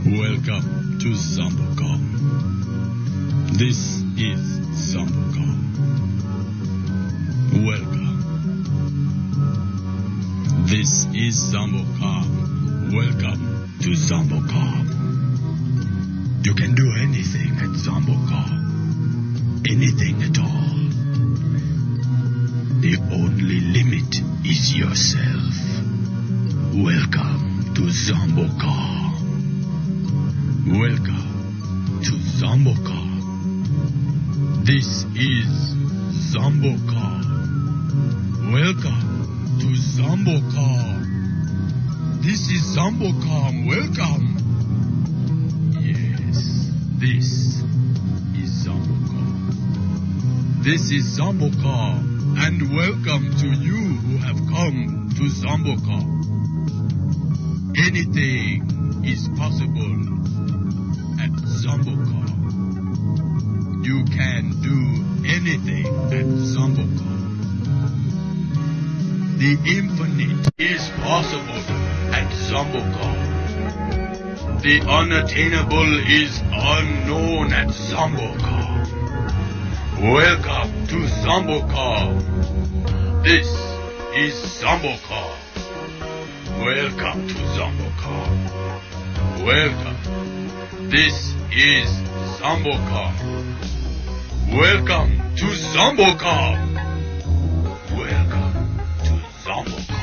Welcome to Zambocom. This is Zambocom. Welcome. This is Zambocom. Welcome to Zambocom. You can do anything at Zambocom. Anything at all. The only limit is yourself. Welcome to Zambocom. Welcome to Zambocom. This is Zambocom. Welcome to Zambocom. This is Zambocom. Welcome. Yes, this is Zambocom. This is Zambocom, and welcome to you who have come to Zambocom. Anything is possible at Zambocom. You can do anything at Zambocom. The infinite is possible at Zambocom. The unattainable is unknown at Zambocom. Welcome to Zambocom. This is Zambocom. Welcome to Zambocom. Welcome. This is Zambocom. Welcome to Zambocom. Welcome to Zambocom.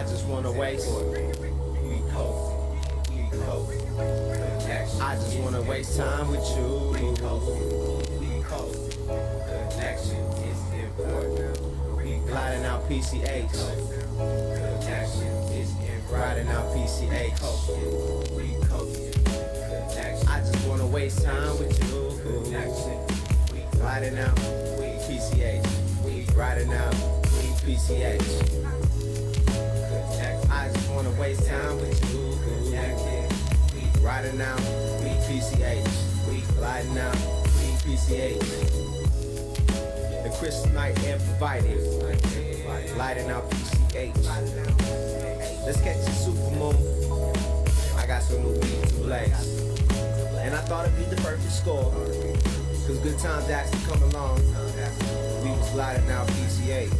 I just wanna waste. We coast. I just wanna waste time with you. We coast. Connection is important. Gliding out PCH. Connection is important. Riding out PCH. We coast. I just wanna waste time with you. Gliding out PCH. Riding out PCH. I just wanna waste time with you. Riding out PCH. Gliding out PCH. The kryptonite air provided. Lighting out PCH. Let's catch the supermoon. I got some new weed to blaze. And I thought it'd be the perfect score. Cause good times actually come along. We was gliding out PCH.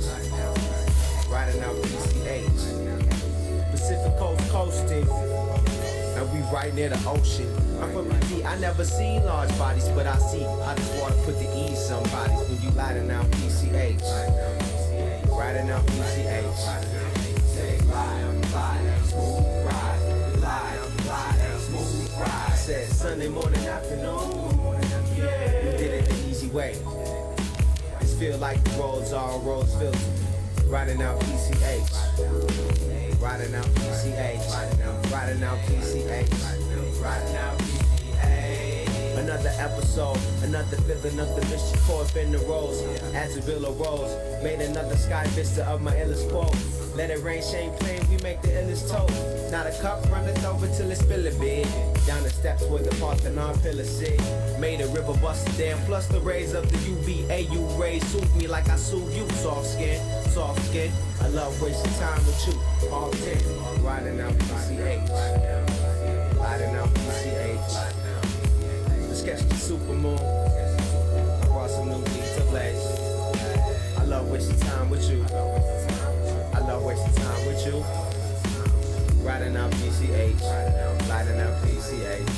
Riding out PCH. Pacific coast coasting. Now we right near the ocean. I'm from the D, I never see large bodies, but I see. I just wanna put the E some bodies when you gliding out PCH. Riding out PCH. Smooth ride. Said Sunday morning, afternoon. Yeah. We did it the easy way. This feel like the roads are roads filtered. Riding out PCH. Riding out PCH. Riding out PCH. Riding out PCH. Another episode, another feeling of the mission. Caught up in the rose, as a bill rose. Made another sky vista of my illest quote. Let it rain, shame plain, we make the illest toast. Not a cup runneth over till it spill a bit. Down the steps where the Parthenon pillar sit. Made a river bust down, plus the rays of the UVAU rays suit me like I sue you. Soft skin, soft skin. I love wasting time with you. All 10, riding out PCH. Riding out PCH. Let's catch the supermoon. I brought some new weed to blaze. I love wasting time with you. I love wasting time with you. Riding out PCH. Riding out PCH.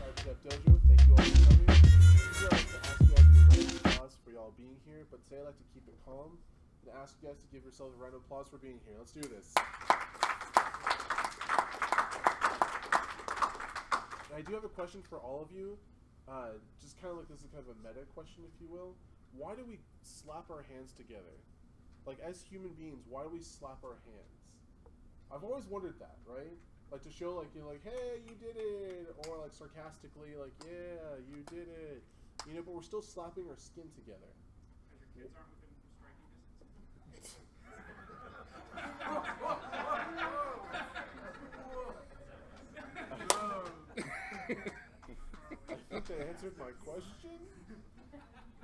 CyberDef Dojo, thank you all for coming. Usually I like to ask you all to do a round of applause for y'all being here, but today I like to keep it calm and ask you guys to give yourselves a round of applause for being here. Let's do this. And I do have a question for all of you. Just kind of like this is kind of a meta question, if you will. Why do we slap our hands together? Like as human beings, why do we slap our hands? I've always wondered that, right? Like to show like, you know, like, hey, you did it, or like sarcastically, like, yeah, you did it, you know, but we're still slapping our skin together. Because your kids aren't within striking distance. I think they answered my question.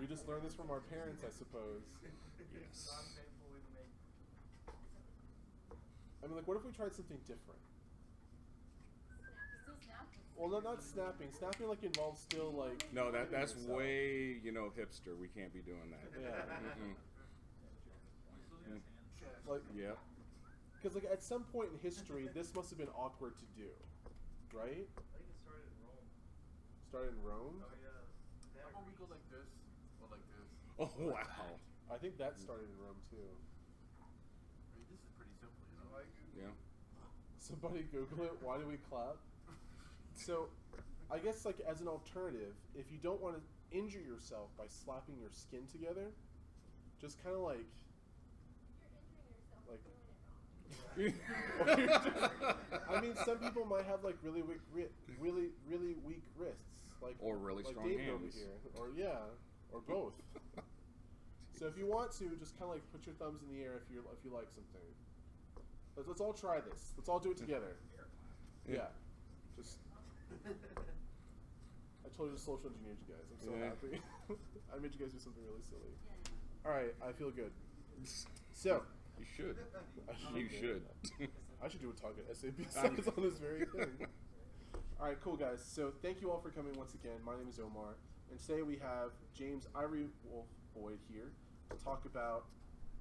We just learned this from our parents, I suppose. Yes. I mean, like, what if we tried something different? Well, no, not snapping. Snapping like involves still like. No, that's yourself. way hipster. We can't be doing that. Yeah. Like, Yep. because like at some point in history, this must have been awkward to do, right? I think it started in Rome. Started in Rome. Oh yeah. How about we go like this or like this? Oh wow. I think that started in Rome too. I mean, this is pretty simple, you know. Yeah. Somebody Google it. Why do we clap? So, I guess like as an alternative, if you don't want to injure yourself by slapping your skin together, just kind of like. Like. I mean, some people might have like really weak wrists, like Or really like strong David over hands. here, or or both. So if you want to, just kind of like put your thumbs in the air if you like something. Let's all try this. Let's all do it together. Yeah. Just. I told you to social engineered you guys. I'm so happy. I made you guys do something really silly. All right, I feel good. So. You should. I You should. I should do a talk at SAP size on this very thing. All right, cool guys. So thank you all for coming once again. My name is Omar, and today we have James Ivory Wolf Boyd here to talk about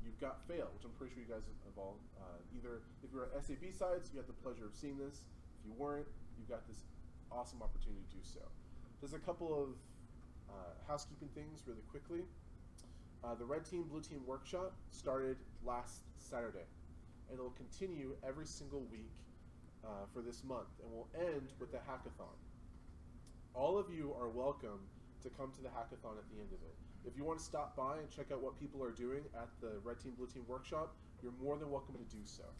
You've Got Fail, which I'm pretty sure you guys have all either if you're at SAP sites, you had the pleasure of seeing this. If you weren't, you've got this awesome opportunity to do so. There's a couple of housekeeping things really quickly. The Red Team, Blue Team workshop started last Saturday, and it'll continue every single week for this month, and will end with the hackathon. All of you are welcome to come to the hackathon at the end of it. If you want to stop by and check out what people are doing at the Red Team, Blue Team workshop, you're more than welcome to do so.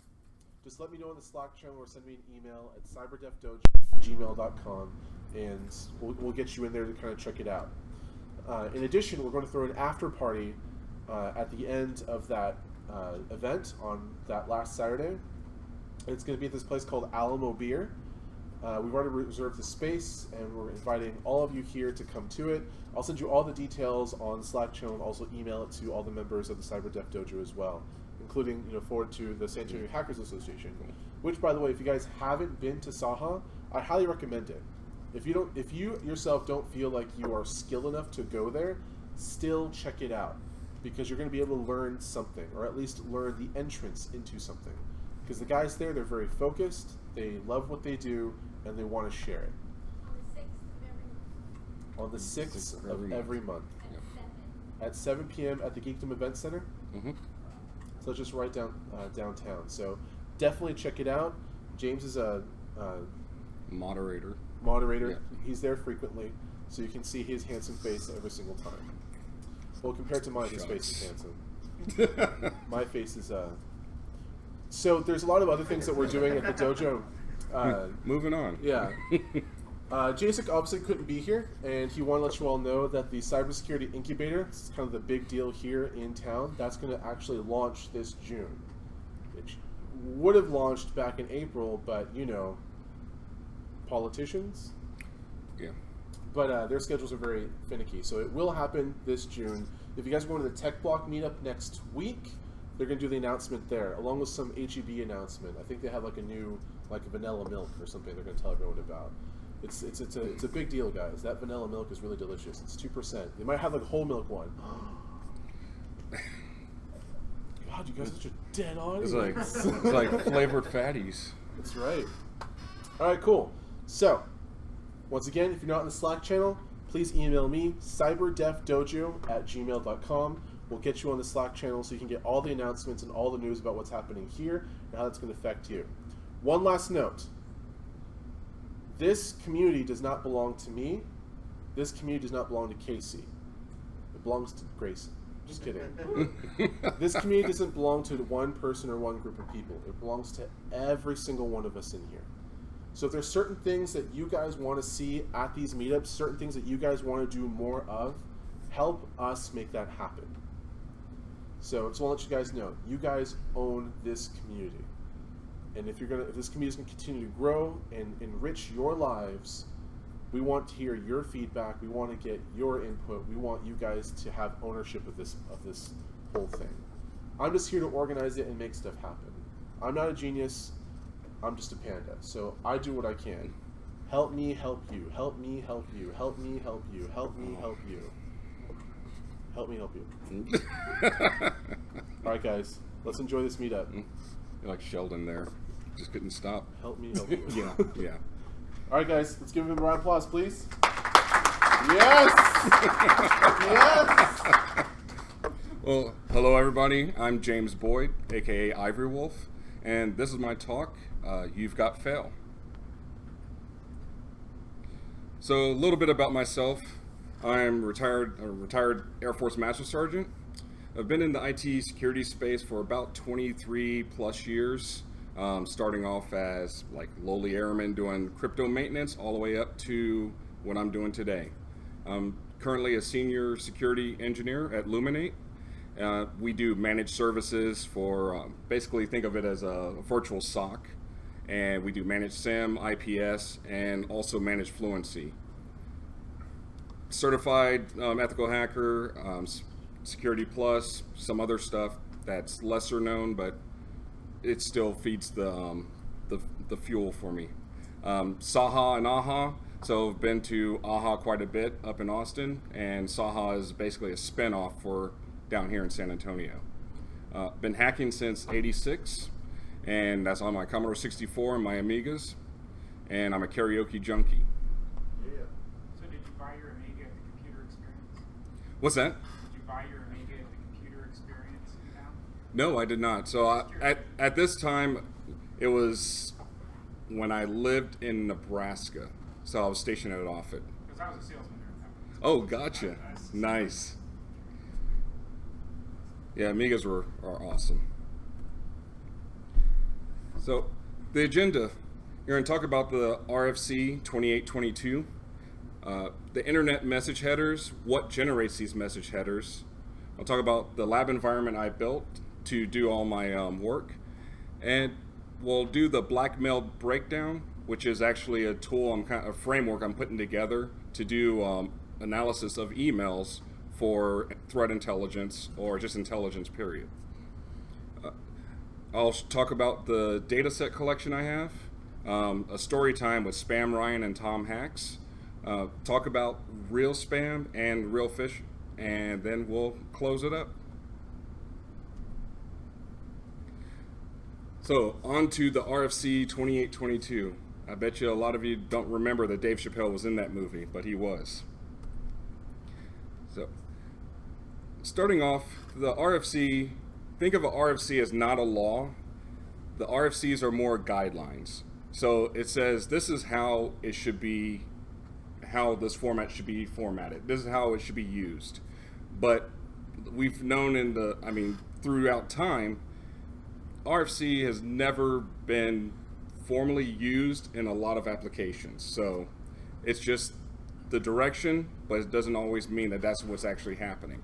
Just let me know in the Slack channel or send me an email at cyberdefdojo@gmail.com, and we'll get you in there to kind of check it out. In addition, we're going to throw an after party at the end of that event on that last Saturday. It's going to be at this place called Alamo Beer. We've already reserved the space, and we're inviting all of you here to come to it. I'll send you all the details on the Slack channel and also email it to all the members of the CyberDef Dojo as well, including forward to the San Antonio Hackers Association, which, by the way, if you guys haven't been to Saha, I highly recommend it. If you yourself don't feel like you are skilled enough to go there, still check it out, because you're going to be able to learn something, or at least learn the entrance into something. Because the guys there, they're very focused, they love what they do, and they want to share it. On the 6th of every month. Yep. At 7 p.m. at the Geekdom Event Center. Mm-hmm. So it's just right downtown. So definitely check it out. James is a Moderator. Yeah. He's there frequently, so you can see his handsome face every single time. Well, compared to mine, his face is handsome. My face is So there's a lot of other things that we're doing at the dojo. Moving on. Yeah. Jacek obviously couldn't be here, and he wanted to let you all know that the cybersecurity incubator, this is kind of the big deal here in town, that's going to actually launch this June. It would have launched back in April, but politicians. Yeah. But their schedules are very finicky, so it will happen this June. If you guys are going to the Tech Block meetup next week, they're going to do the announcement there, along with some HEB announcement. I think they have like a new, like vanilla milk or something they're going to tell everyone about. It's a big deal, guys. That vanilla milk is really delicious. It's 2%. They might have like a whole milk one. God, you guys are such a dead audience. It's like flavored fatties. That's right. All right, cool. So, once again, if you're not in the Slack channel, please email me, cyberdefdojo@gmail.com. We'll get you on the Slack channel so you can get all the announcements and all the news about what's happening here and how that's going to affect you. One last note. This community does not belong to me. This community does not belong to Casey. It belongs to Grayson. Just kidding. This community doesn't belong to one person or one group of people. It belongs to every single one of us in here. So if there's certain things that you guys want to see at these meetups, certain things that you guys want to do more of, help us make that happen. So I just want to let you guys know, you guys own this community. And if this community is going to continue to grow and enrich your lives, we want to hear your feedback. We want to get your input. We want you guys to have ownership of this whole thing. I'm just here to organize it and make stuff happen. I'm not a genius. I'm just a panda. So I do what I can. Help me help you. Help me help you. Help me help you. Help me help you. Help me help you. All right, guys. Let's enjoy this meetup. You're like Sheldon there. Just couldn't stop. Help me help you. Yeah. All right, guys. Let's give him a round of applause, please. Yes! Yes! Well, hello everybody. I'm James Boyd, aka Ivory Wolf, and this is my talk. You've got fail. So a little bit about myself. I'm a retired Air Force Master Sergeant. I've been in the IT security space for about 23 plus years, starting off as like lowly airman doing crypto maintenance all the way up to what I'm doing today. I'm currently a senior security engineer at Luminate. We do managed services for, basically think of it as a virtual SOC. And we do managed SIEM, IPS, and also managed fluency. Certified ethical hacker, Security Plus, some other stuff that's lesser known, but it still feeds the fuel for me. Saha and AHA, so I've been to AHA quite a bit up in Austin, and Saha is basically a spinoff for down here in San Antonio. Been hacking since '86, and that's on my Commodore 64 and my Amigas, and I'm a karaoke junkie. Yeah. So did you buy your Amiga at the Computer Experience? What's that? Did you buy your Amiga at the Computer Experience in town? No, I did not. So at this time, it was when I lived in Nebraska, so I was stationed at Offutt. Because I was a salesman there at that point. Oh, gotcha. Nice. Yeah, Amigas are awesome. So, the agenda, you're going to talk about the RFC 2822, the internet message headers, what generates these message headers. I'll talk about the lab environment I built to do all my work, and we'll do the blackmail breakdown, which is actually a tool, a framework I'm putting together to do analysis of emails for threat intelligence or just intelligence, period. I'll talk about the data set collection I have, a story time with Spam Ryan and Tom Hacks, talk about real spam and real fish, and then we'll close it up. So on to the RFC 2822. I bet you a lot of you don't remember that Dave Chappelle was in that movie, but he was. So, starting off, the RFC, think of a RFC as not a law. The RFCs are more guidelines. So it says this is how it should be, how this format should be formatted. This is how it should be used. But we've known throughout time, RFC has never been formally used in a lot of applications. So it's just the direction, but it doesn't always mean that that's what's actually happening.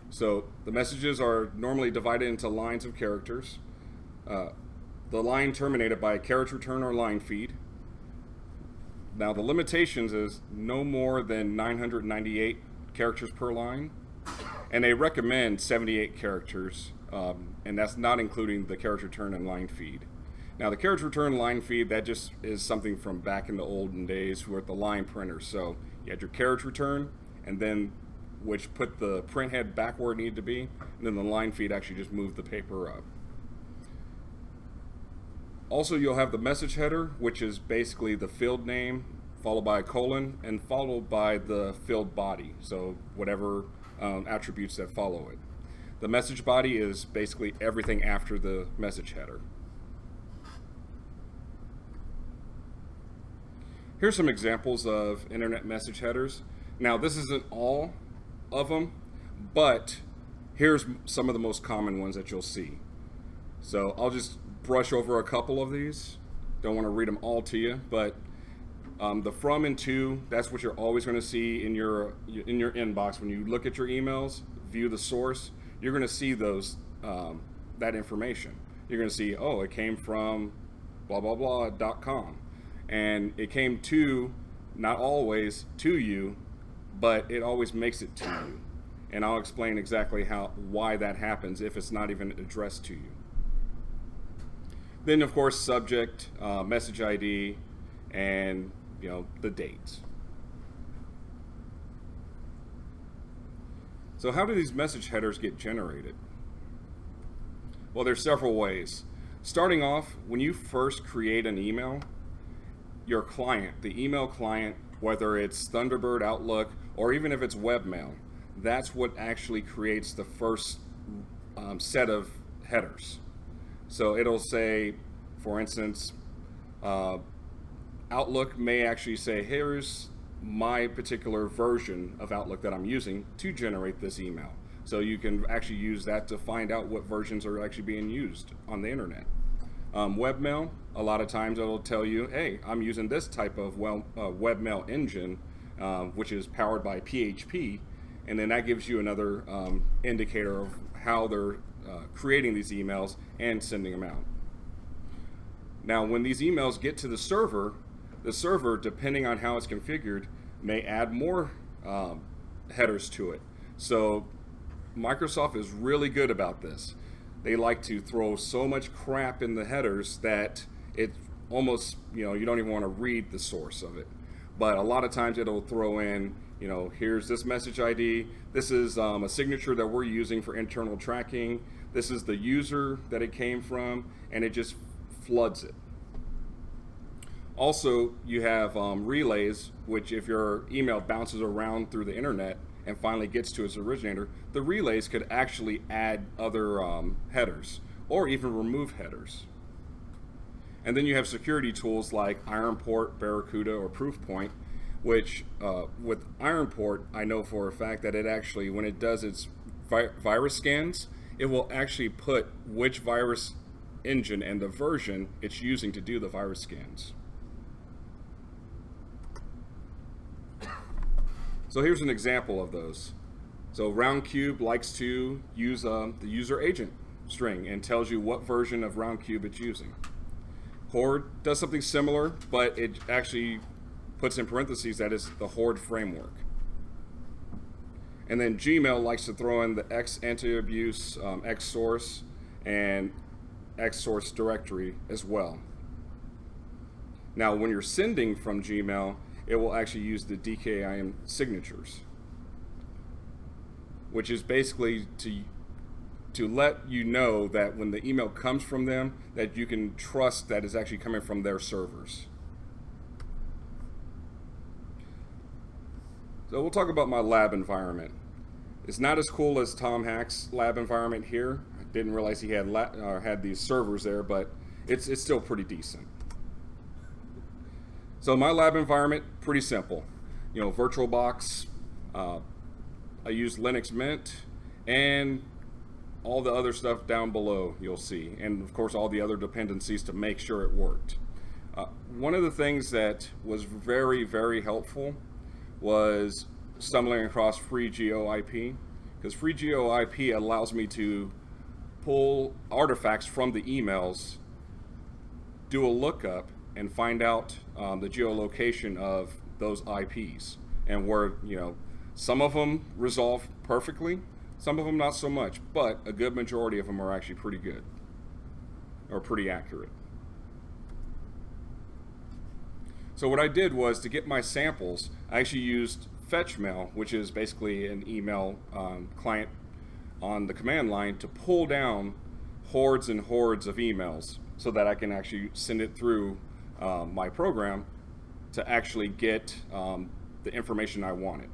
So the messages are normally divided into lines of characters. The line terminated by a character return or line feed. Now the limitations is no more than 998 characters per line, and they recommend 78 characters, and that's not including the character return and line feed. Now the character return line feed, that just is something from back in the olden days with the line printers. So you had your character return, and then which put the print head back where it needed to be, and then the line feed actually just moved the paper up. Also, you'll have the message header, which is basically the field name, followed by a colon, and followed by the field body, so whatever attributes that follow it. The message body is basically everything after the message header. Here's some examples of internet message headers. Now, this isn't all of them, but here's some of the most common ones that you'll see. So I'll just brush over a couple of these. Don't want to read them all to you, but the from and to, that's what you're always going to see in your inbox. When you look at your emails, view the source, you're going to see those that information. You're going to see, oh, it came from blah blah blah.com, and it came to, not always to you, but it always makes it to you. And I'll explain exactly why that happens if it's not even addressed to you. Then, of course, subject, message ID, and the dates. So how do these message headers get generated? Well, there's several ways. Starting off, when you first create an email, your client, the email client, whether it's Thunderbird, Outlook, or even if it's webmail, that's what actually creates the first set of headers. So it'll say, for instance, Outlook may actually say, here's my particular version of Outlook that I'm using to generate this email. So you can actually use that to find out what versions are actually being used on the internet. Webmail, a lot of times it'll tell you, hey, I'm using this type of webmail engine, which is powered by PHP, and then that gives you another indicator of how they're creating these emails and sending them out. Now, when these emails get to the server, depending on how it's configured, may add more headers to it. So Microsoft is really good about this. They like to throw so much crap in the headers that it almost, you don't even want to read the source of it. But a lot of times it'll throw in, here's this message ID. This is a signature that we're using for internal tracking. This is the user that it came from, and it just floods it. Also, you have relays, which if your email bounces around through the internet and finally gets to its originator, the relays could actually add other headers or even remove headers. And then you have security tools like IronPort, Barracuda, or Proofpoint, which with IronPort, I know for a fact that it actually, when it does its virus scans, it will actually put which virus engine and the version it's using to do the virus scans. So here's an example of those. So Roundcube likes to use the user agent string and tells you what version of Roundcube it's using. Horde does something similar, but it actually puts in parentheses that is the Horde framework. And then Gmail likes to throw in the X anti-abuse, X source, and X source directory as well. Now, when you're sending from Gmail, it will actually use the DKIM signatures, which is basically to let you know that when the email comes from them, that you can trust that it's actually coming from their servers. So we'll talk about my lab environment. It's not as cool as Tom Hack's lab environment here. I didn't realize he had these servers there, but it's still pretty decent. So my lab environment, pretty simple. VirtualBox, I use Linux Mint, and all the other stuff down below you'll see, and of course all the other dependencies to make sure it worked. One of the things that was very, very helpful was stumbling across FreeGeoIP, because FreeGeoIP allows me to pull artifacts from the emails, do a lookup, and find out the geolocation of those IPs, and where, some of them resolve perfectly, some of them not so much, but a good majority of them are actually pretty good, or pretty accurate. So what I did was, to get my samples, I actually used FetchMail, which is basically an email client on the command line, to pull down hordes and hordes of emails so that I can actually send it through my program to actually get the information I wanted.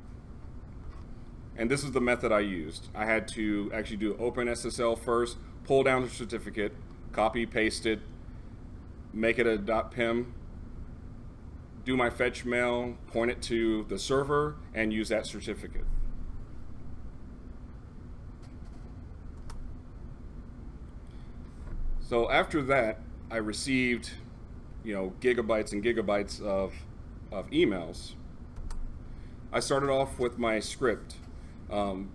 And this is the method I used. I had to actually do OpenSSL first, pull down the certificate, copy, paste it, make it a .pem, do my fetch mail, point it to the server, and use that certificate. So after that, I received, gigabytes and gigabytes of emails. I started off with my script, BM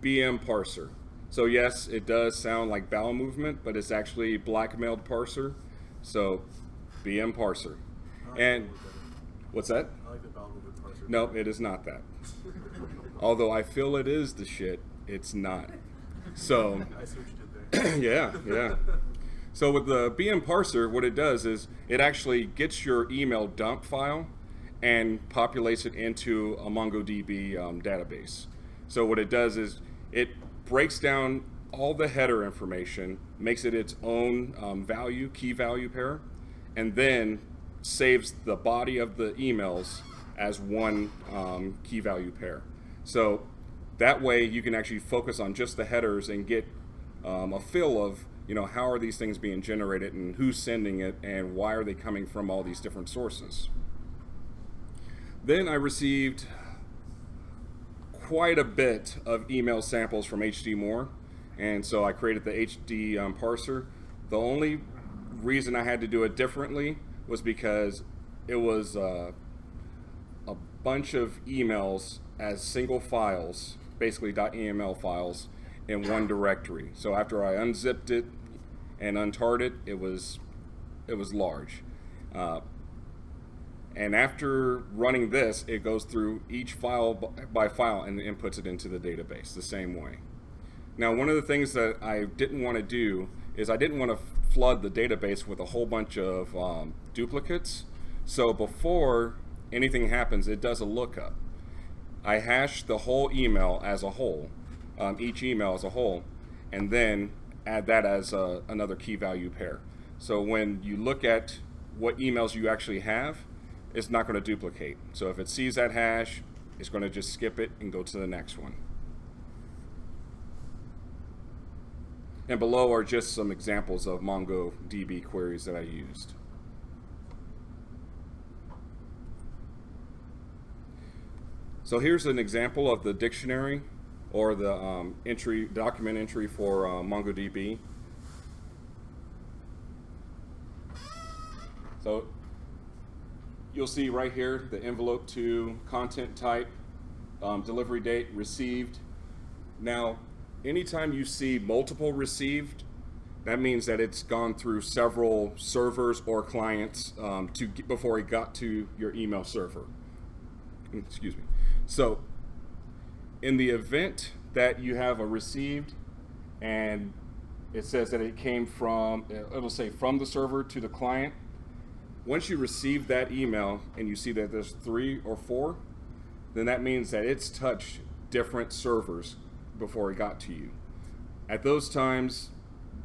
parser. So yes, it does sound like bowel movement, but it's actually blackmailed parser. So BM parser. And what's that? I like the bowel movement parser. No, it is not that. Although I feel it is the shit, it's not. So I see what you did there. yeah. So with the BM parser, what it does is it actually gets your email dump file and populates it into a MongoDB database. So what it does is it breaks down all the header information, makes it its own key value pair, and then saves the body of the emails as one key value pair. So that way you can actually focus on just the headers and get a feel of, how are these things being generated and who's sending it and why are they coming from all these different sources. Then I received quite a bit of email samples from HD Moore, and so I created the HD parser. The only reason I had to do it differently was because it was a bunch of emails as single files, basically .eml files, in one directory. So after I unzipped it and untarred it, it was large. And after running this, it goes through each file by file and inputs it into the database the same way. Now, one of the things that I didn't want to do is I didn't want to flood the database with a whole bunch of duplicates. So before anything happens, it does a lookup. I hash the whole email as a whole, each email as a whole, and then add that as another key value pair. So when you look at what emails you actually have, it's not going to duplicate. So if it sees that hash, it's going to just skip it and go to the next one. And below are just some examples of MongoDB queries that I used. So here's an example of the dictionary or the document entry for MongoDB. So you'll see right here the envelope to content type, delivery date, received. Now, anytime you see multiple received, that means that it's gone through several servers or clients before it got to your email server. Excuse me. So in the event that you have a received and it says that it came from, it'll say from the server to the client. Once you receive that email and you see that there's 3 or 4, then that means that it's touched different servers before it got to you. At those times,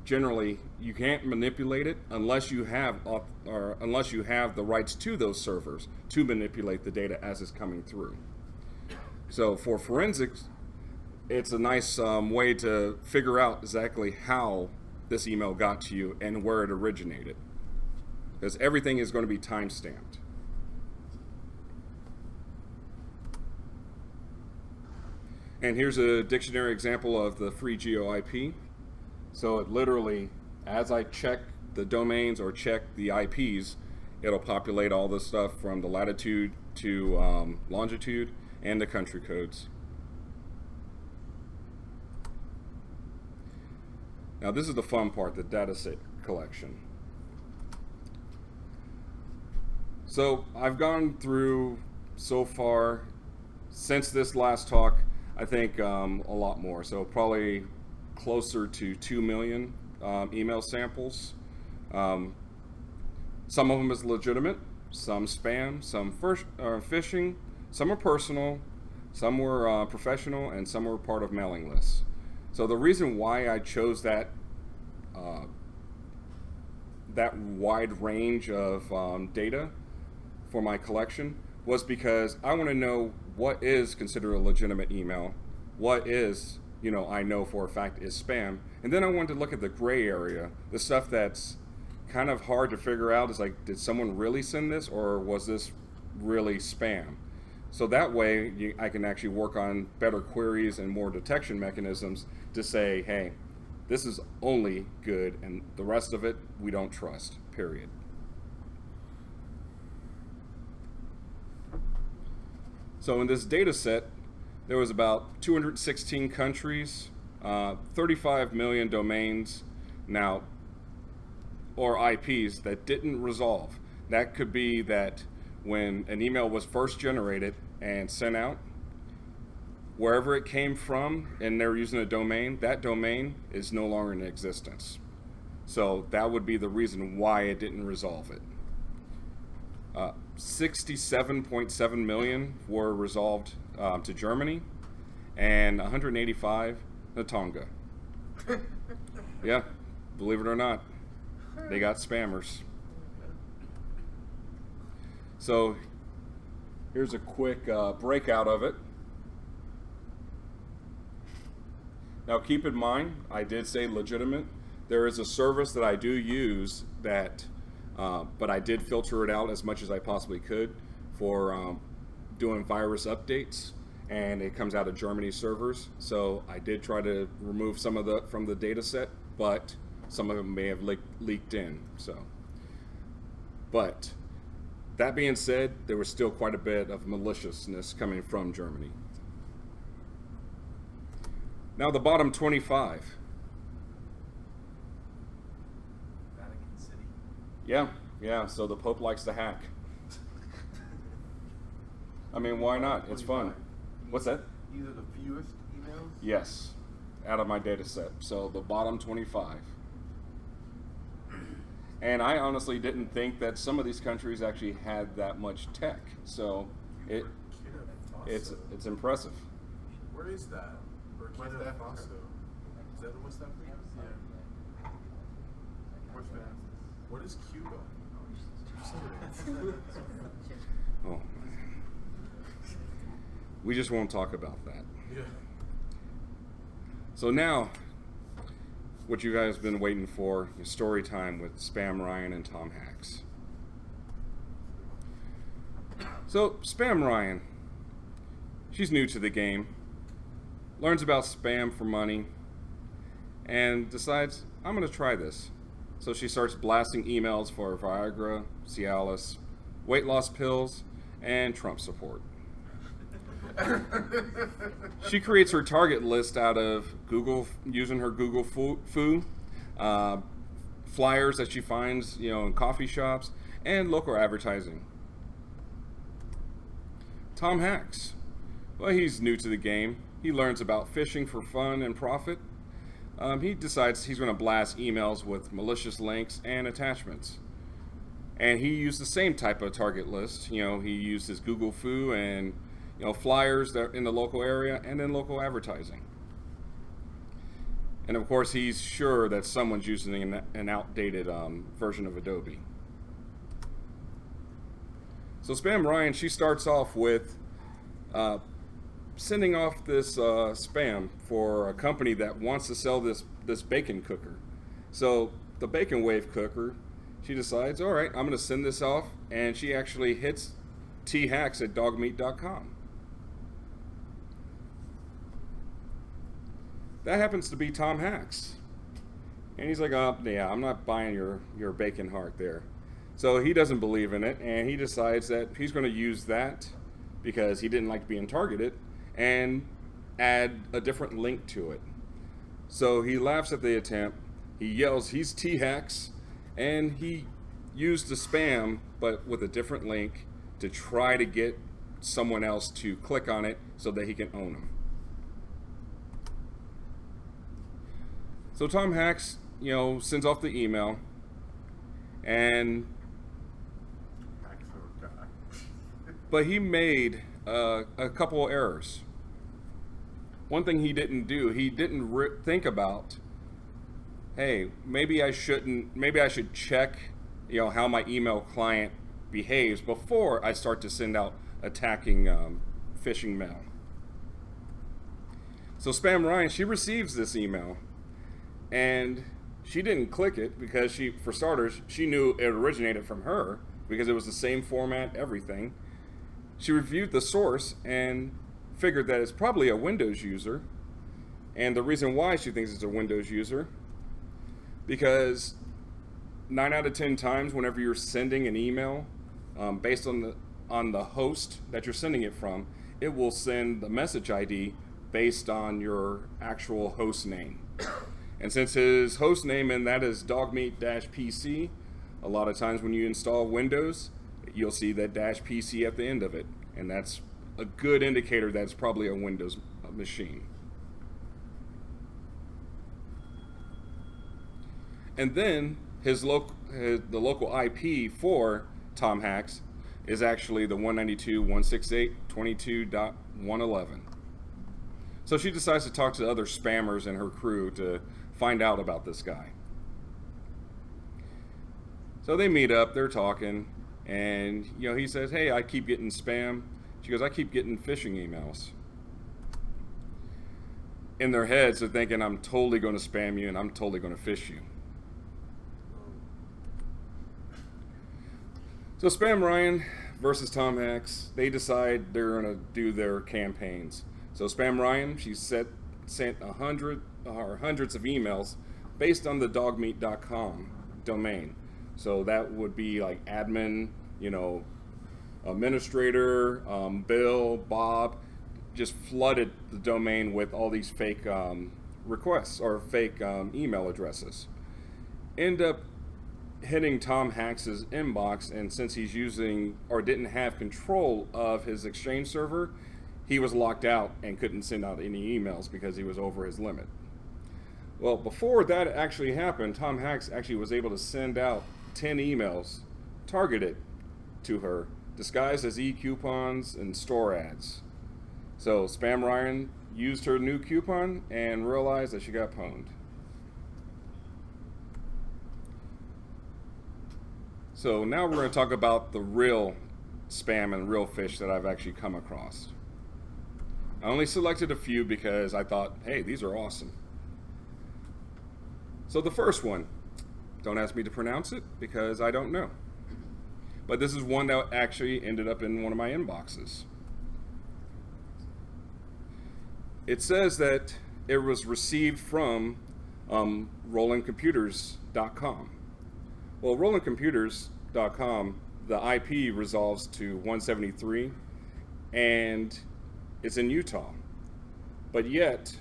generally, you can't manipulate it unless you have the rights to those servers to manipulate the data as it's coming through. So for forensics, it's a nice way to figure out exactly how this email got to you and where it originated, because everything is going to be time-stamped. And here's a dictionary example of the free GeoIP. So it literally, as I check the domains or check the IPs, it'll populate all the stuff from the latitude to longitude and the country codes. Now this is the fun part, the data set collection. So I've gone through so far, since this last talk, I think a lot more. So probably closer to 2 million email samples. Some of them is legitimate, some spam, some phishing, some are personal, some were professional, and some were part of mailing lists. So the reason why I chose that wide range of data for my collection was because I want to know what is considered a legitimate email, what is, I know for a fact is spam, and then I wanted to look at the gray area, the stuff that's kind of hard to figure out. Is like, did someone really send this, or was this really spam? So that way I can actually work on better queries and more detection mechanisms to say, hey, this is only good and the rest of it we don't trust, period. So in this data set, there was about 216 countries, 35 million domains now, or IPs that didn't resolve. That could be that when an email was first generated and sent out, wherever it came from and they're using a domain, that domain is no longer in existence. So that would be the reason why it didn't resolve it. 67.7 million were resolved to Germany, and 185 to Tonga. Yeah, believe it or not, they got spammers. So here's a quick breakout of it. Now keep in mind, I did say legitimate. There is a service that I do use that, but I did filter it out as much as I possibly could for doing virus updates, and it comes out of Germany servers. So I did try to remove some of the from the data set, but some of them may have leaked in. So, but that being said, there was still quite a bit of maliciousness coming from Germany. Now the bottom 25. Vatican City. Yeah, so the Pope likes to hack. I mean, why not? It's fun. What's that? These are the fewest emails? Yes, out of my data set. So the bottom 25. And I honestly didn't think that some of these countries actually had that much tech. So it's impressive. Where is that? Burkina Faso. Is that West Africa? Yeah. Where's that? What is Cuba? Oh, man. We just won't talk about that. Yeah. So now, what you guys have been waiting for is story time with Spam Ryan and Tom Hacks. So, Spam Ryan, she's new to the game, learns about spam for money, and decides, I'm going to try this. So she starts blasting emails for Viagra, Cialis, weight loss pills, and Trump support. She creates her target list out of Google, using her Google Foo, flyers that she finds, in coffee shops, and local advertising. Tom Hacks, well, he's new to the game. He learns about phishing for fun and profit. He decides he's going to blast emails with malicious links and attachments. And he used the same type of target list. He used his Google Foo and flyers that are in the local area, and then local advertising. And of course, he's sure that someone's using an outdated version of Adobe. So Spam Ryan, she starts off with sending off this spam for a company that wants to sell this bacon cooker. So the Bacon Wave cooker, she decides, all right, I'm going to send this off, and she actually hits thacks@dogmeat.com. That happens to be Tom Hacks. And he's like, oh, yeah, I'm not buying your bacon heart there. So he doesn't believe in it, and he decides that he's going to use that because he didn't like being targeted and add a different link to it. So he laughs at the attempt. He yells, he's T-Hacks, and he used the spam, but with a different link to try to get someone else to click on it so that he can own them. So Tom Hacks, sends off the email, and but he made a couple of errors. One thing he didn't do, he didn't think about, hey, maybe I should check, how my email client behaves before I start to send out attacking phishing mail. So Spam Ryan, she receives this email, and she didn't click it because for starters, she knew it originated from her because it was the same format, everything. She reviewed the source and figured that it's probably a Windows user. And the reason why she thinks it's a Windows user, because 9 out of 10 times whenever you're sending an email, based on the host that you're sending it from, it will send the message ID based on your actual host name. And since his host name and that is dogmeat-pc, a lot of times when you install Windows, you'll see that -pc at the end of it. And that's a good indicator that it's probably a Windows machine. And then the local IP for Tom Hacks is actually the 192.168.22.111. So she decides to talk to other spammers in her crew to find out about this guy. So they meet up, they're talking, and he says, "Hey, I keep getting spam." She goes, "I keep getting phishing emails." In their heads, they're thinking, "I'm totally going to spam you and I'm totally going to phish you." So Spam Ryan versus Tom Hacks, they decide they're going to do their campaigns. So Spam Ryan, she sent hundreds of emails based on the dogmeat.com domain. So that would be like admin, administrator, Bill, Bob, just flooded the domain with all these fake requests or fake email addresses. End up hitting Tom Hacks' inbox, and since he's using or didn't have control of his Exchange server, he was locked out and couldn't send out any emails because he was over his limit. Well, before that actually happened, Tom Hacks actually was able to send out 10 emails targeted to her, disguised as e-coupons and store ads. So Spam Ryan used her new coupon and realized that she got pwned. So now we're going to talk about the real spam and real fish that I've actually come across. I only selected a few because I thought, hey, these are awesome. So the first one, don't ask me to pronounce it because I don't know. But this is one that actually ended up in one of my inboxes. It says that it was received from RollingComputers.com. Well, RollingComputers.com, the IP resolves to 173, and it's in Utah. But yet,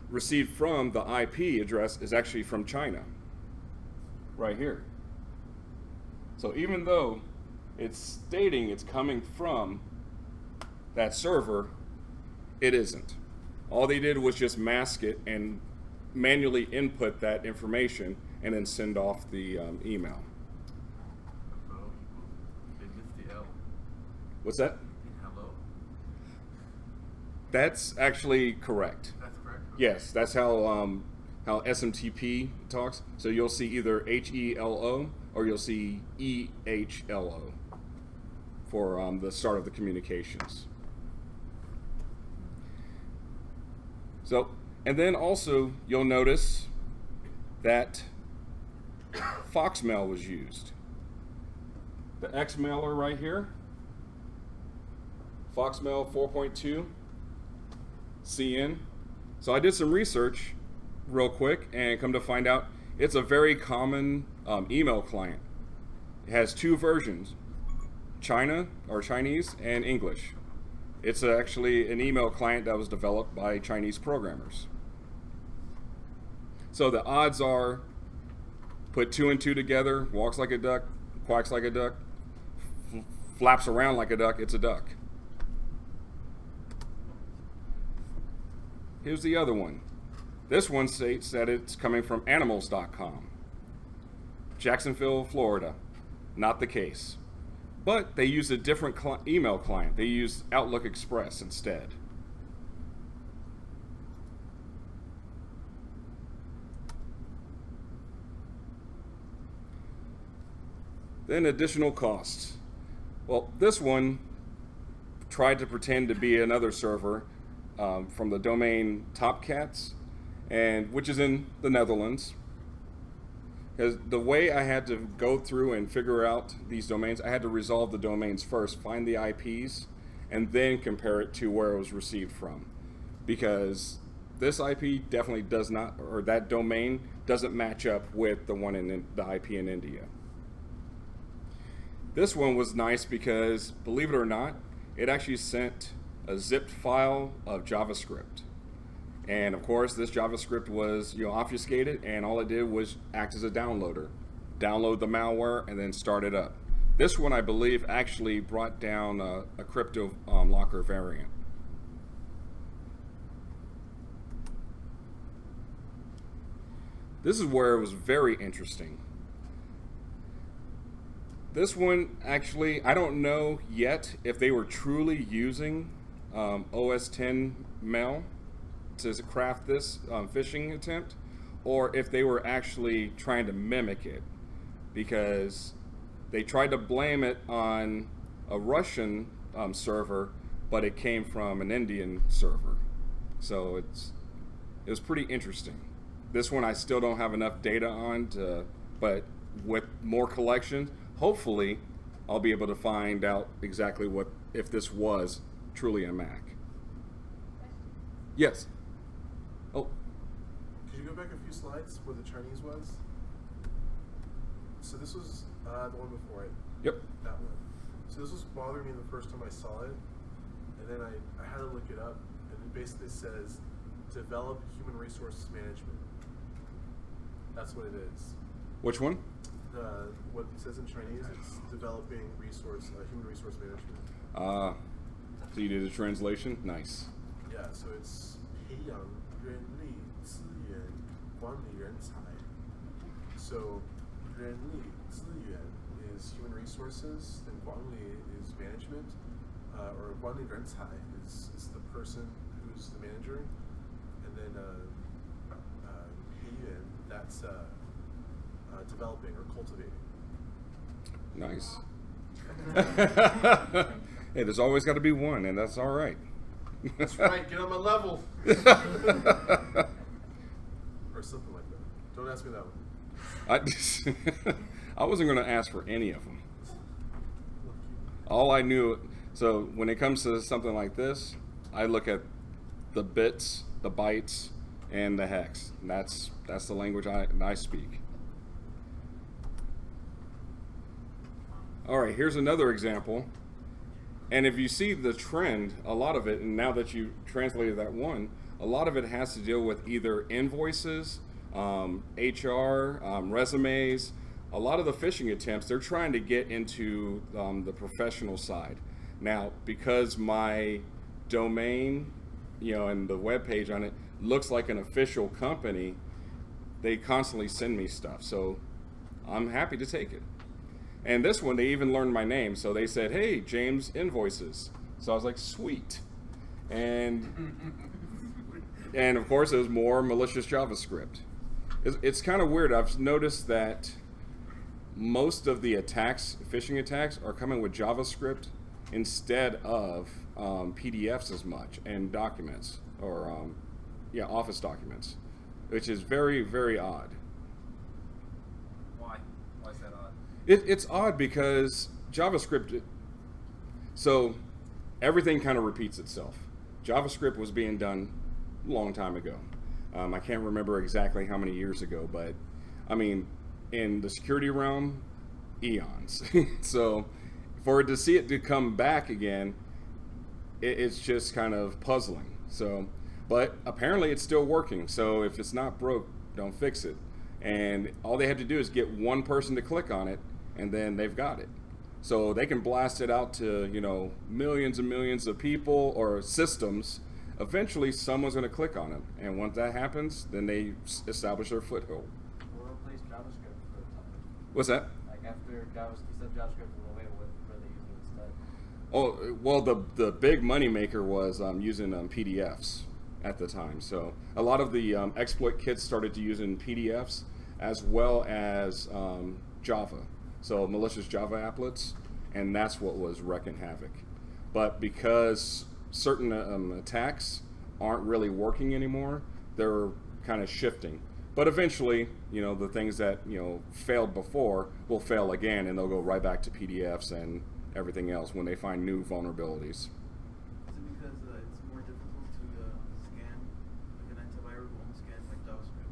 received from the IP address is actually from China, right here. So even though it's stating it's coming from that server, it isn't. All they did was just mask it and manually input that information and then send off the email. They missed the L. What's that? Hello. That's actually correct. That's correct. Yes, that's how SMTP talks. So you'll see either HELO or you'll see EHLO for the start of the communications. So, and then also you'll notice that Foxmail was used. The Xmailer right here, Foxmail 4.2 CN. So I did some research real quick and come to find out it's a very common email client. It has two versions, China or Chinese and English. It's actually an email client that was developed by Chinese programmers. So the odds are, put 2 and 2 together, walks like a duck, quacks like a duck, flaps around like a duck, it's a duck. Here's the other one. This one states that it's coming from animals.com. Jacksonville, Florida. Not the case. But they use a different email client. They use Outlook Express instead. Then additional costs. Well, this one tried to pretend to be another server from the domain Topcats, and which is in the Netherlands. Because the way I had to go through and figure out these domains, I had to resolve the domains first, find the IPs, and then compare it to where it was received from. Because this IP definitely does not, or that domain doesn't match up with the one in the IP in India. This one was nice because, believe it or not, it actually sent a zipped file of JavaScript. And of course, this JavaScript was obfuscated, and all it did was act as a downloader. Download the malware and then start it up. This one, I believe, actually brought down a crypto locker variant. This is where it was very interesting. This one, actually, I don't know yet if they were truly using OS 10 mail to craft this phishing attempt, or if they were actually trying to mimic it, because they tried to blame it on a Russian server, but it came from an Indian server. So it was pretty interesting. This one I still don't have enough data on, but with more collections, hopefully I'll be able to find out exactly if this was truly a Mac. Yes. Oh. Could you go back a few slides where the Chinese was? So this was the one before it. Yep. That one. So this was bothering me the first time I saw it, and then I had to look it up, and it basically says develop human resources management. That's what it is. Which one? What it says in Chinese, it's developing human resource management. So you did a translation? Nice. Yeah, so it's 培养人力资源管理人才. So 人力资源 is human resources, and 管理 is management, or 管理人才 is the person who's the manager, and then 培养 that's developing or cultivating. Nice. Hey, there's always got to be one, and that's all right. That's right, get on my level. Or something like that. Don't ask me that one. I wasn't going to ask for any of them. All I knew, so when it comes to something like this, I look at the bits, the bytes, and the hex. And that's the language I speak. All right, here's another example. And if you see the trend, a lot of it, and now that you translated that one, a lot of it has to deal with either invoices, HR, resumes. A lot of the phishing attempts, they're trying to get into the professional side. Now, because my domain, and the web page on it looks like an official company, they constantly send me stuff. So I'm happy to take it. And this one, they even learned my name. So they said, hey, James Invoices. So I was like, sweet. And of course, it was more malicious JavaScript. It's kind of weird. I've noticed that most of the attacks, phishing attacks, are coming with JavaScript instead of PDFs as much, and documents, or Office documents, which is very, very odd. Why? Why is that odd? It's odd because JavaScript, so everything kind of repeats itself. JavaScript was being done a long time ago. I can't remember exactly how many years ago, but I mean, in the security realm, eons. So for it to see it to come back again, it's just kind of puzzling. So, but apparently it's still working. So if it's not broke, don't fix it. And all they have to do is get one person to click on it, and then they've got it. So they can blast it out to, millions and millions of people or systems. Eventually someone's going to click on it. And once that happens, then they establish their foothold. We'll replace JavaScript for the time. What's that? Like after JavaScript will away, what are they using instead? Oh, well, the big money maker was using PDFs at the time. So a lot of the exploit kits started to using PDFs as well as Java. So malicious Java applets, and that's what was wrecking havoc. But because certain attacks aren't really working anymore, they're kind of shifting. But eventually, the things that failed before will fail again, and they'll go right back to PDFs and everything else when they find new vulnerabilities. Is it because it's more difficult to scan, like an antivirus won't scan like JavaScript?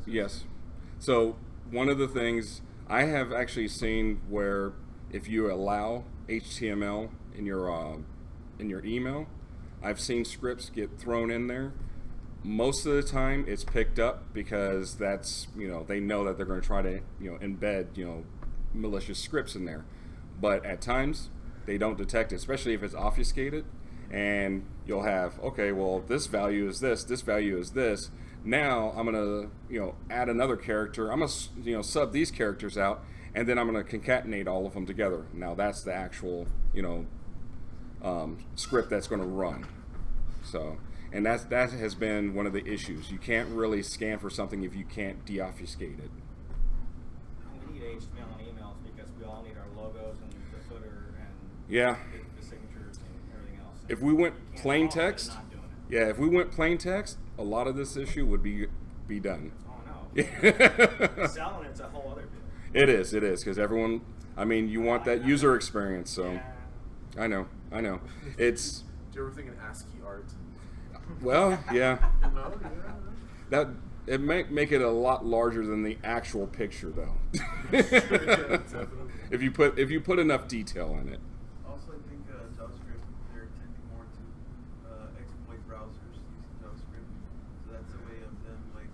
Yes. So one of the things I have actually seen where if you allow HTML in your email, I've seen scripts get thrown in there. Most of the time it's picked up because that's, they know that they're going to try to, embed, malicious scripts in there. But at times they don't detect it, especially if it's obfuscated, and you'll have, okay, well, this value is this value is this. Now I'm gonna add another character. I'm gonna sub these characters out, and then I'm gonna concatenate all of them together. Now that's the actual script that's going to run. So, and that has been one of the issues. You can't really scan for something if you can't deobfuscate it. We need HTML and emails because we all need our logos and the footer and Yeah. the signatures and everything else. If we went You can't plain follow it and text, not doing it. yeah, if we went plain text, a lot of this issue would be done. Oh no. Yeah. Selling it's a whole other deal. It is, because everyone, you want that user experience, so Yeah. I know. It's, Do you ever think in ASCII art? well, yeah. You know, yeah. That it might make it a lot larger than the actual picture, though. Definitely. if you put enough detail in it. Also, I think JavaScript, they're tending more to exploit browsers using JavaScript. So that's a way of them like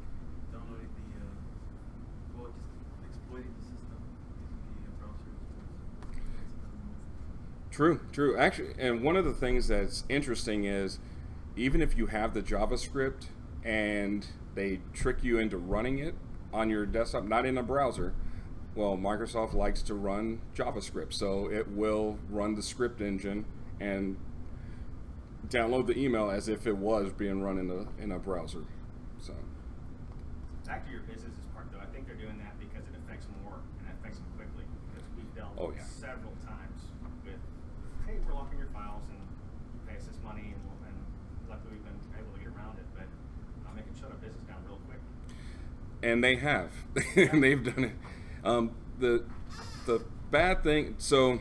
downloading just exploiting the system using the browser. True. Actually, and one of the things that's interesting is even if you have the JavaScript and they trick you into running it on your desktop, not in a browser, well, Microsoft likes to run JavaScript, so it will run the script engine and download the email as if it was being run in a browser. So Back to your business part though, I think they're doing that because it affects them more and it affects them quickly because we've dealt several times with, hey, we're locking your files and you pay us this money and luckily we've been able to get around it, but they can shut a business down real quick. and they have, and they've done it. The bad thing. So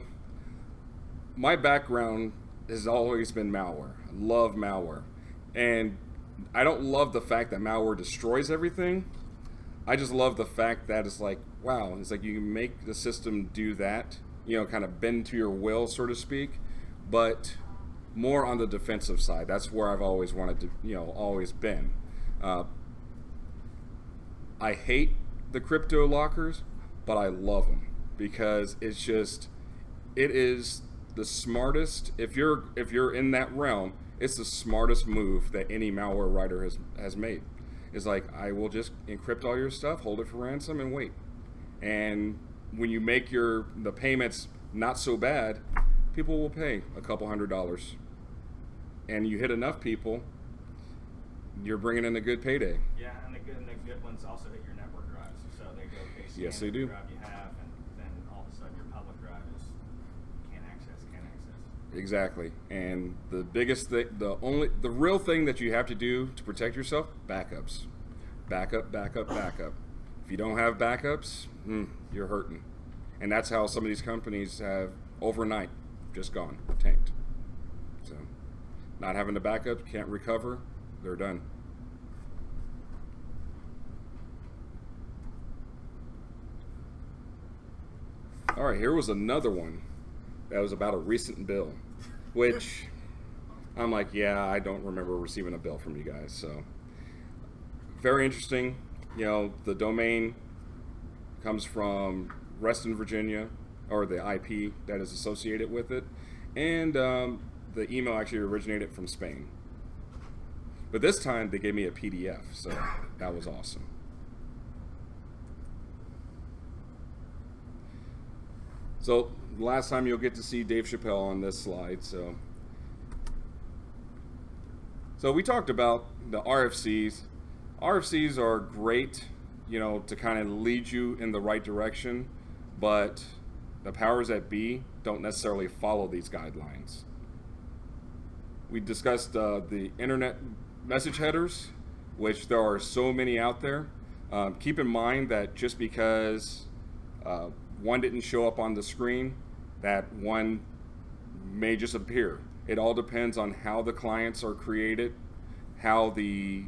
my background has always been malware. I love malware, and I don't love the fact that malware destroys everything. I just love the fact that it's like, wow, it's like you can make the system do that, kind of bend to your will, so to speak, but more on the defensive side. That's where I've always wanted to, always been. I hate the crypto lockers, but I love them because it is the smartest. If you're in that realm, it's the smartest move that any malware writer has made. It's like, I will just encrypt all your stuff, hold it for ransom, and wait. And when you make the payments not so bad, people will pay a couple $100. And you hit enough people, you're bringing in a good payday. Yeah, and the good ones also hit your network drives. So they go, scan Yes, they the do. drive you have, and then all of a sudden your public drive is can't access. Exactly. And the biggest thing, the real thing that you have to do to protect yourself, backups. Backup. If you don't have backups, you're hurting. And that's how some of these companies have overnight just gone, tanked. So, not having the backup, can't recover, they're done. All right, here was another one that was about a recent bill, which I'm like, yeah, I don't remember receiving a bill from you guys. So, very interesting. The domain comes from Reston, Virginia, or the IP that is associated with it, and the email actually originated from Spain. But this time they gave me a PDF, so that was awesome. So last time you'll get to see Dave Chappelle on this slide. So we talked about the RFCs. RFCs are great, to kind of lead you in the right direction, but the powers that be don't necessarily follow these guidelines. We discussed the internet message headers, which there are so many out there. Keep in mind that just because one didn't show up on the screen, that one may just appear. It all depends on how the clients are created, how the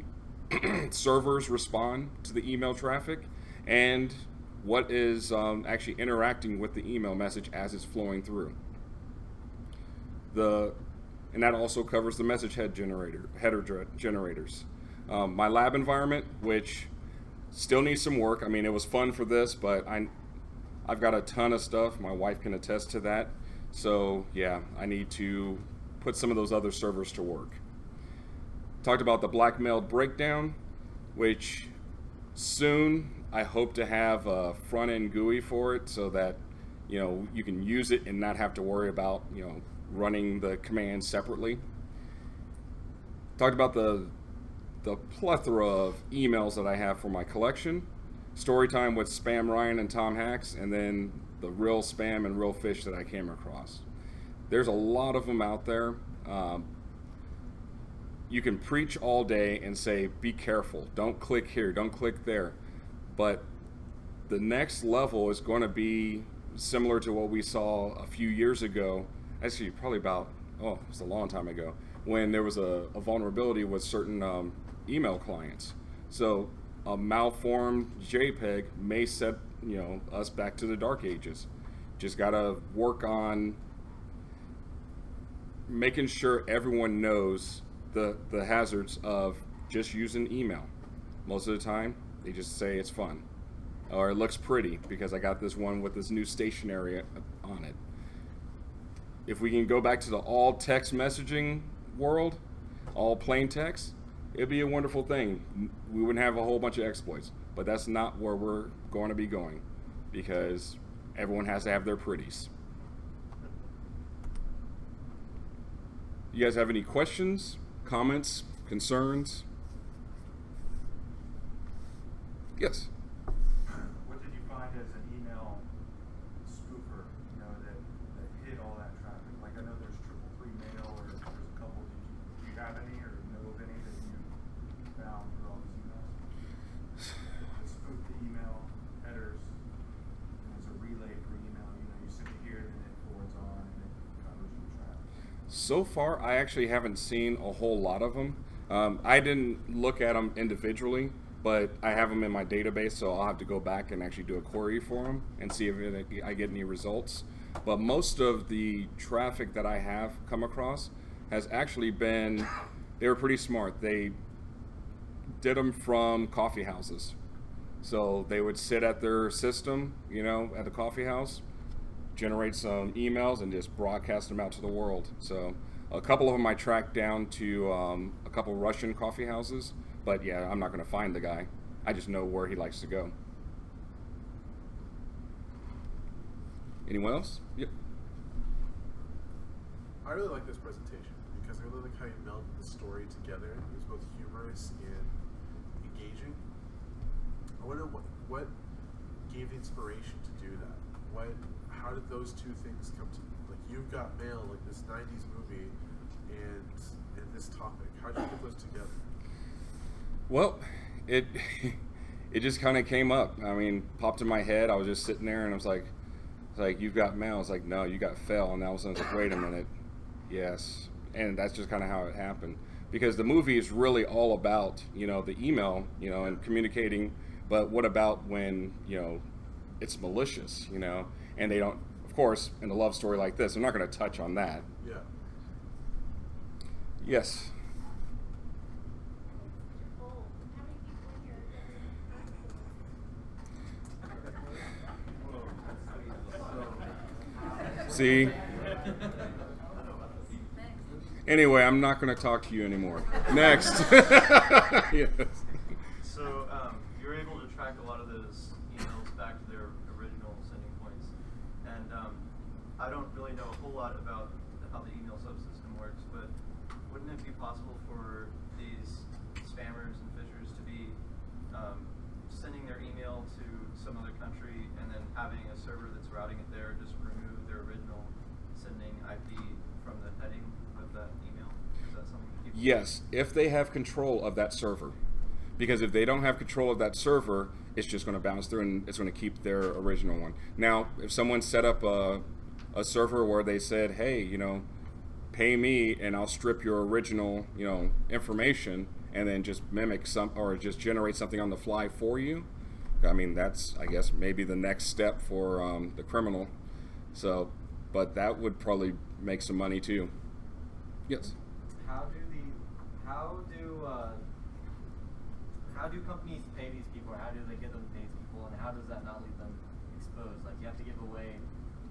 servers respond to the email traffic, and what is actually interacting with the email message as it's flowing through. And that also covers the message header generators. My lab environment, which still needs some work. I mean, it was fun for this, but I've got a ton of stuff. My wife can attest to that. So yeah, I need to put some of those other servers to work. Talked about the blackmailed breakdown. which soon I hope to have a front-end GUI for it so that, you know, you can use it and not have to worry about, you know, running the commands separately. Talked about the plethora of emails that I have for my collection. Story time with Spam Ryan and Tom Hacks, and then the real spam and real fish that I came across. There's a lot of them out there. You can preach all day and say, be careful, don't click here, don't click there. But the next level is going to be similar to what we saw a few years ago, actually probably about, it was a long time ago, when there was a vulnerability with certain email clients. So a malformed JPEG may set, you know, us back to the dark ages. Just got to work on making sure everyone knows the hazards of just using email. Most of the time, they just say it's fun. Or it looks pretty because I got this one with this new stationery on it. If we can go back to the all text messaging world, all plain text, it'd be a wonderful thing. We wouldn't have a whole bunch of exploits, but that's not where we're going to be going because everyone has to have their pretties. You guys have any questions, comments, concerns? Yes. What did you find as an email spoofer, you know, that hid all that traffic? Like I know there's 333 mail, or there's a couple. Do you have any or know of any that you found through all these emails? That spoof the email headers, and it's a relay for email. You know, you send it here, then it forwards on, and it covers your traffic. So far, I actually haven't seen a whole lot of them. I didn't look at them individually, but I have them in my database, so I'll have to go back and actually do a query for them and see if I get any results. But most of the traffic that I have come across has actually been, they were pretty smart. They did them from coffee houses. So they would sit at their system, you know, at the coffee house, generate some emails and just broadcast them out to the world. So a couple of them I tracked down to a couple Russian coffee houses, but yeah, I'm not going to find the guy. I just know where he likes to go. Anyone else? Yep. I really like this presentation because I really like how you melded the story together. It was both humorous and engaging. I wonder what gave the inspiration to do that. How did those two things come to? Like, You've Got Mail, like this '90s movie, and this topic. How did you put those together? Well, it just kind of came up. I mean, popped in my head. I was just sitting there, and I was like, "You've got mail." I was like, "No, you got fail." And I was like, "Wait a minute, yes." And that's just kind of how it happened. Because the movie is really all about, you know, the email, you know, and communicating. But what about when, you know, it's malicious, you know, and they don't. Of course, in a love story like this, I'm not going to touch on that. Yeah. Yes. See? Anyway, I'm not going to talk to you anymore. Next. Yes. So you're able to track a lot of those emails back to their original sending points. And I don't really know a whole lot about how the email subsystem works, but wouldn't it be possible for these spammers and phishers to be sending their email to some other country and then having a server that's routing it there just remove their original sending IP from the heading of that email? Is that something that people Yes, if they have control of that server. Because if they don't have control of that server, it's just going to bounce through and it's going to keep their original one. Now, if someone set up a server where they said, hey, you know, pay me and I'll strip your original, you know, information and then just mimic some or just generate something on the fly for you, I mean, that's, I guess, maybe the next step for the criminal. So, but that would probably make some money too. Yes. How do companies pay these people, or how do they get them to pay these people, and how does that not leave them exposed? Like, you have to give away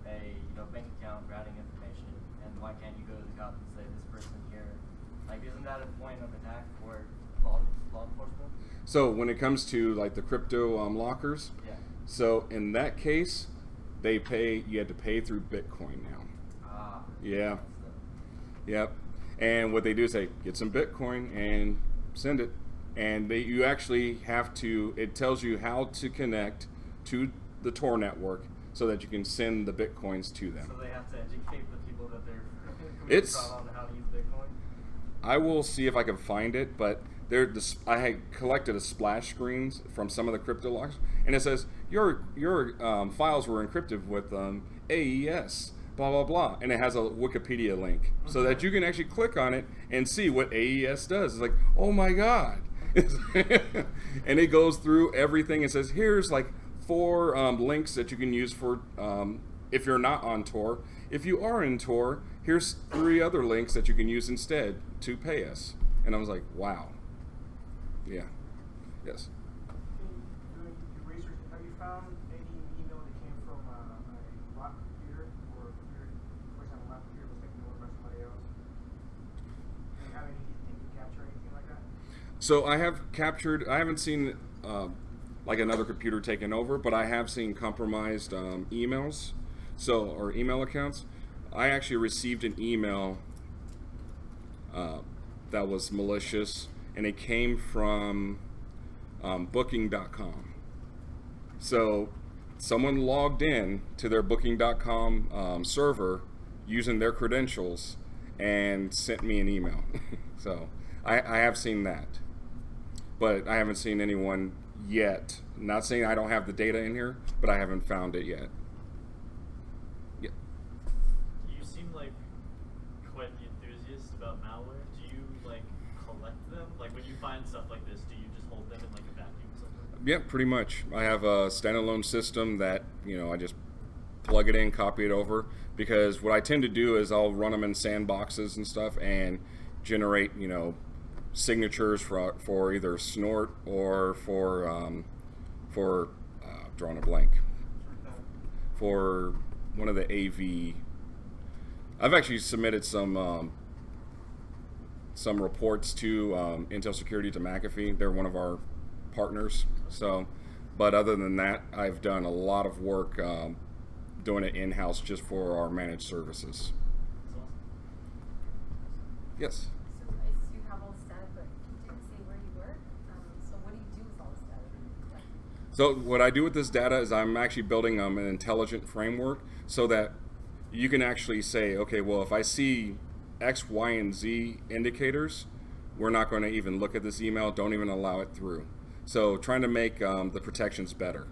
a bank account routing information, and why can't you go to the cop and say this person here? Like, isn't that a point of attack for law enforcement? So when it comes to like the crypto lockers, Yeah. so in that case, you had to pay through Bitcoin now. Ah. Yeah. Yep. And what they do is they get some Bitcoin and send it. And you actually have to, it tells you how to connect to the Tor network so that you can send the Bitcoins to them. So they have to educate the people that they're It's- fraud on how to use Bitcoin? I will see if I can find it, but I had collected a splash screens from some of the crypto locks, and it says your files were encrypted with AES, blah blah blah, and it has a Wikipedia link so that you can actually click on it and see what AES does. It's like, oh my god, and it goes through everything and says here's like 4 links that you can use for if you're not on Tor. If you are in Tor, here's 3 other links that you can use instead to pay us. And I was like, wow. Yeah. Yes. Doing your research, have you found any email that came from a lab computer or a computer, for example, a lab computer was taken over by somebody else? Do you have anything to capture anything like that? So I haven't seen like another computer taken over, but I have seen compromised emails, or email accounts. I actually received an email that was malicious, and it came from Booking.com. So someone logged in to their Booking.com server using their credentials and sent me an email. So I have seen that, but I haven't seen anyone yet. Not saying I don't have the data in here, but I haven't found it yet. Yeah. You seem like quite the enthusiast about malware. Do you like collect them? Like when you find stuff like this, do you just hold them in like a vacuum somewhere? Yeah, pretty much. I have a standalone system that, I just plug it in, copy it over, because what I tend to do is I'll run them in sandboxes and stuff and generate, signatures for either snort or for drawing a blank, for one of the AV. I've actually submitted some reports to Intel Security, to McAfee. They're one of our partners. So, but other than that, I've done a lot of work doing it in-house just for our managed services. Yes. So I see you have all this data, but you didn't say where you work. So what do you do with all this data? So what I do with this data is I'm actually building an intelligent framework so that you can actually say, okay, well, if I see X, Y, and Z indicators, we're not going to even look at this email, don't even allow it through. So trying to make the protections better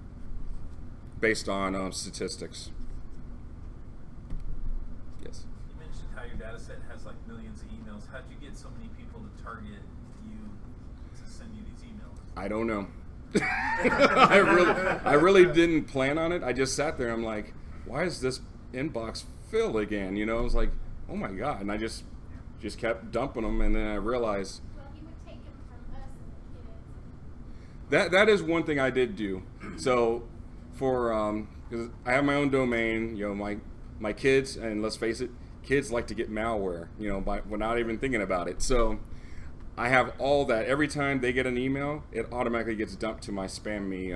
based on statistics. Yes. You mentioned how your data set has like millions of emails. How'd you get so many people to target you to send you these emails? I don't know. I really didn't plan on it. I just sat there. I'm like, why is this inbox filled again? I was like, oh my god, and I just kept dumping them, and then I realized. Well, you would take them from us and kids. That is one thing I did do. So for because I have my own domain, my kids, and let's face it, kids like to get malware, without even thinking about it. So I have all that. Every time they get an email, it automatically gets dumped to my spam me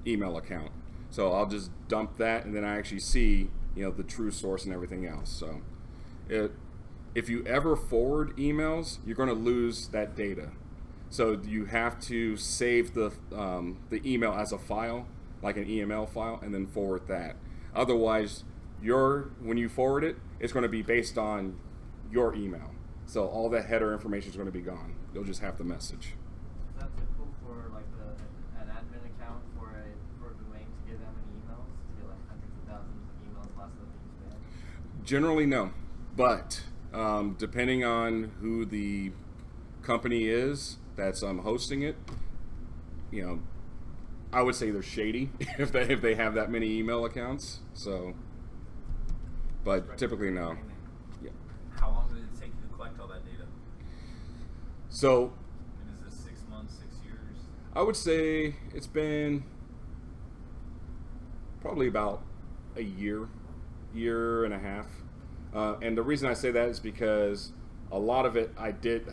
email account. So I'll just dump that, and then I actually see the true source and everything else. So if you ever forward emails, you're going to lose that data. So you have to save the email as a file, like an EML file, and then forward that. Otherwise, when you forward it, it's going to be based on your email. So all that header information is going to be gone. You'll just have the message. Is that typical for like an admin account for a domain to get that many emails, to get like hundreds of thousands of emails, lots of them being spammed? Generally, no. But depending on who the company is that's hosting it, I would say they're shady if they have that many email accounts. So, but typically no. Yeah. How long did it take you to collect all that data? So, And is this 6 months, 6 years? I would say it's been probably about a year and a half. And the reason I say that is because a lot of it,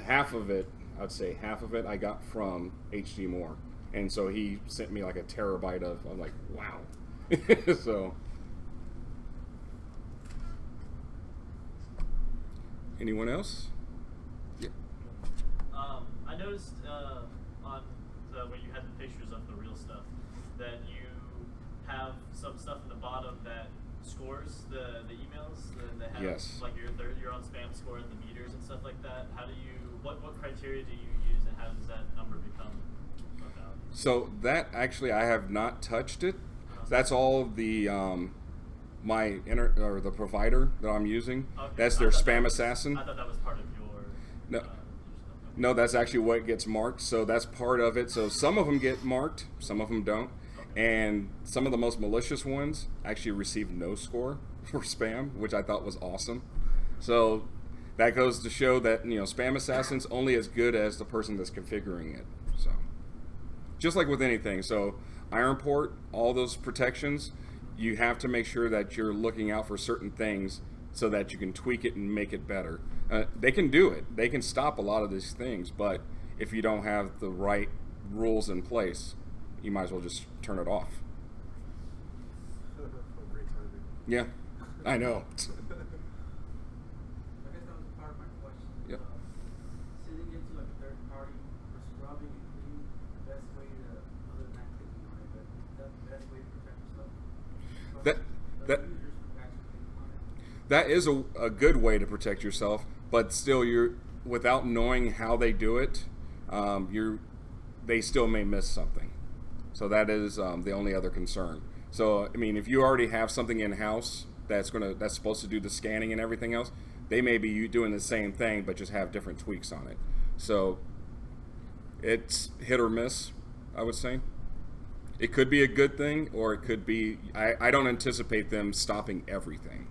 half of it, I'd say half of it I got from HD Moore, and so he sent me like a terabyte of. I'm like, wow. So, anyone else? Yeah. I noticed on when you had the pictures of the real stuff that you have some stuff in the bottom that scores the emails that have Yes. like your own spam score and the meters and stuff like that. How do you what criteria do you use and how does that number become about? So that actually I have not touched it. That's all the the provider that I'm using. Okay. That's their spam assassin. I thought that was part of your. No. Your stuff. No, that's actually what gets marked. So that's part of it. So some of them get marked, some of them don't. And some of the most malicious ones actually receive no score for spam, which I thought was awesome. So that goes to show that, spam assassin's only as good as the person that's configuring it. So just like with anything. So Ironport, all those protections, you have to make sure that you're looking out for certain things so that you can tweak it and make it better. They can do it. They can stop a lot of these things, but if you don't have the right rules in place, you might as well just turn it off. Great timing. Yeah, I know. I guess that was part of my question. Yep. Sending it to like a third party for scrubbing and cleaning, the best way to, other than that clicking on it, but is that the best way to protect yourself? That Users from actually clicking on it? that is a good way to protect yourself, but still, without knowing how they do it, they still may miss something. So that is the only other concern. So I mean, if you already have something in house that's supposed to do the scanning and everything else, they may be doing the same thing but just have different tweaks on it. So it's hit or miss, I would say. It could be a good thing, or it could be. I don't anticipate them stopping everything.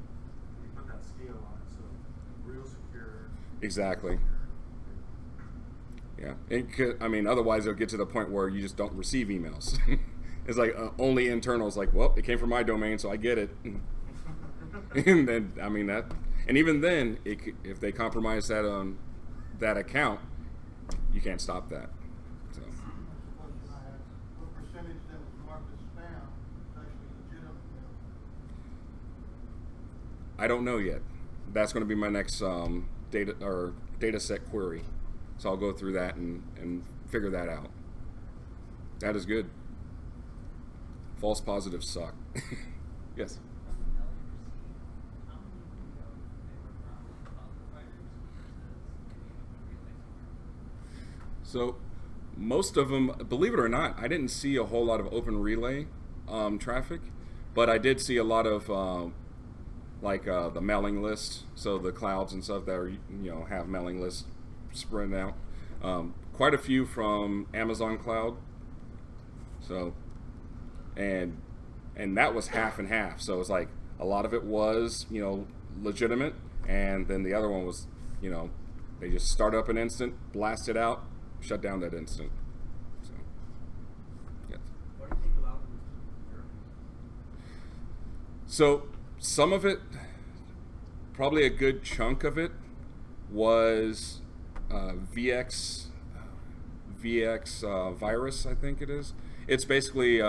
You put that scale on it, so real secure. Exactly. Yeah. Otherwise it'll get to the point where you just don't receive emails. It's like only internal. It's like, well, it came from my domain, so I get it. And then, and even then, if they compromise that account, you can't stop that. So. What percentage that was marked as spam is actually legitimate? I don't know yet. That's going to be my next data set query. So I'll go through that and figure that out. That is good. False positives suck. Yes. So most of them, believe it or not, I didn't see a whole lot of open relay traffic, but I did see a lot of the mailing list. So the clouds and stuff that are, have mailing lists spread out. Quite a few from Amazon Cloud. So, and that was half and half. So it's like a lot of it was, legitimate, and then the other one was, they just start up an instant, blast it out, shut down that instant. So, yes. What do you think allowed them to Germany? So some of it, probably a good chunk of it, was VX virus, I think it is. It's basically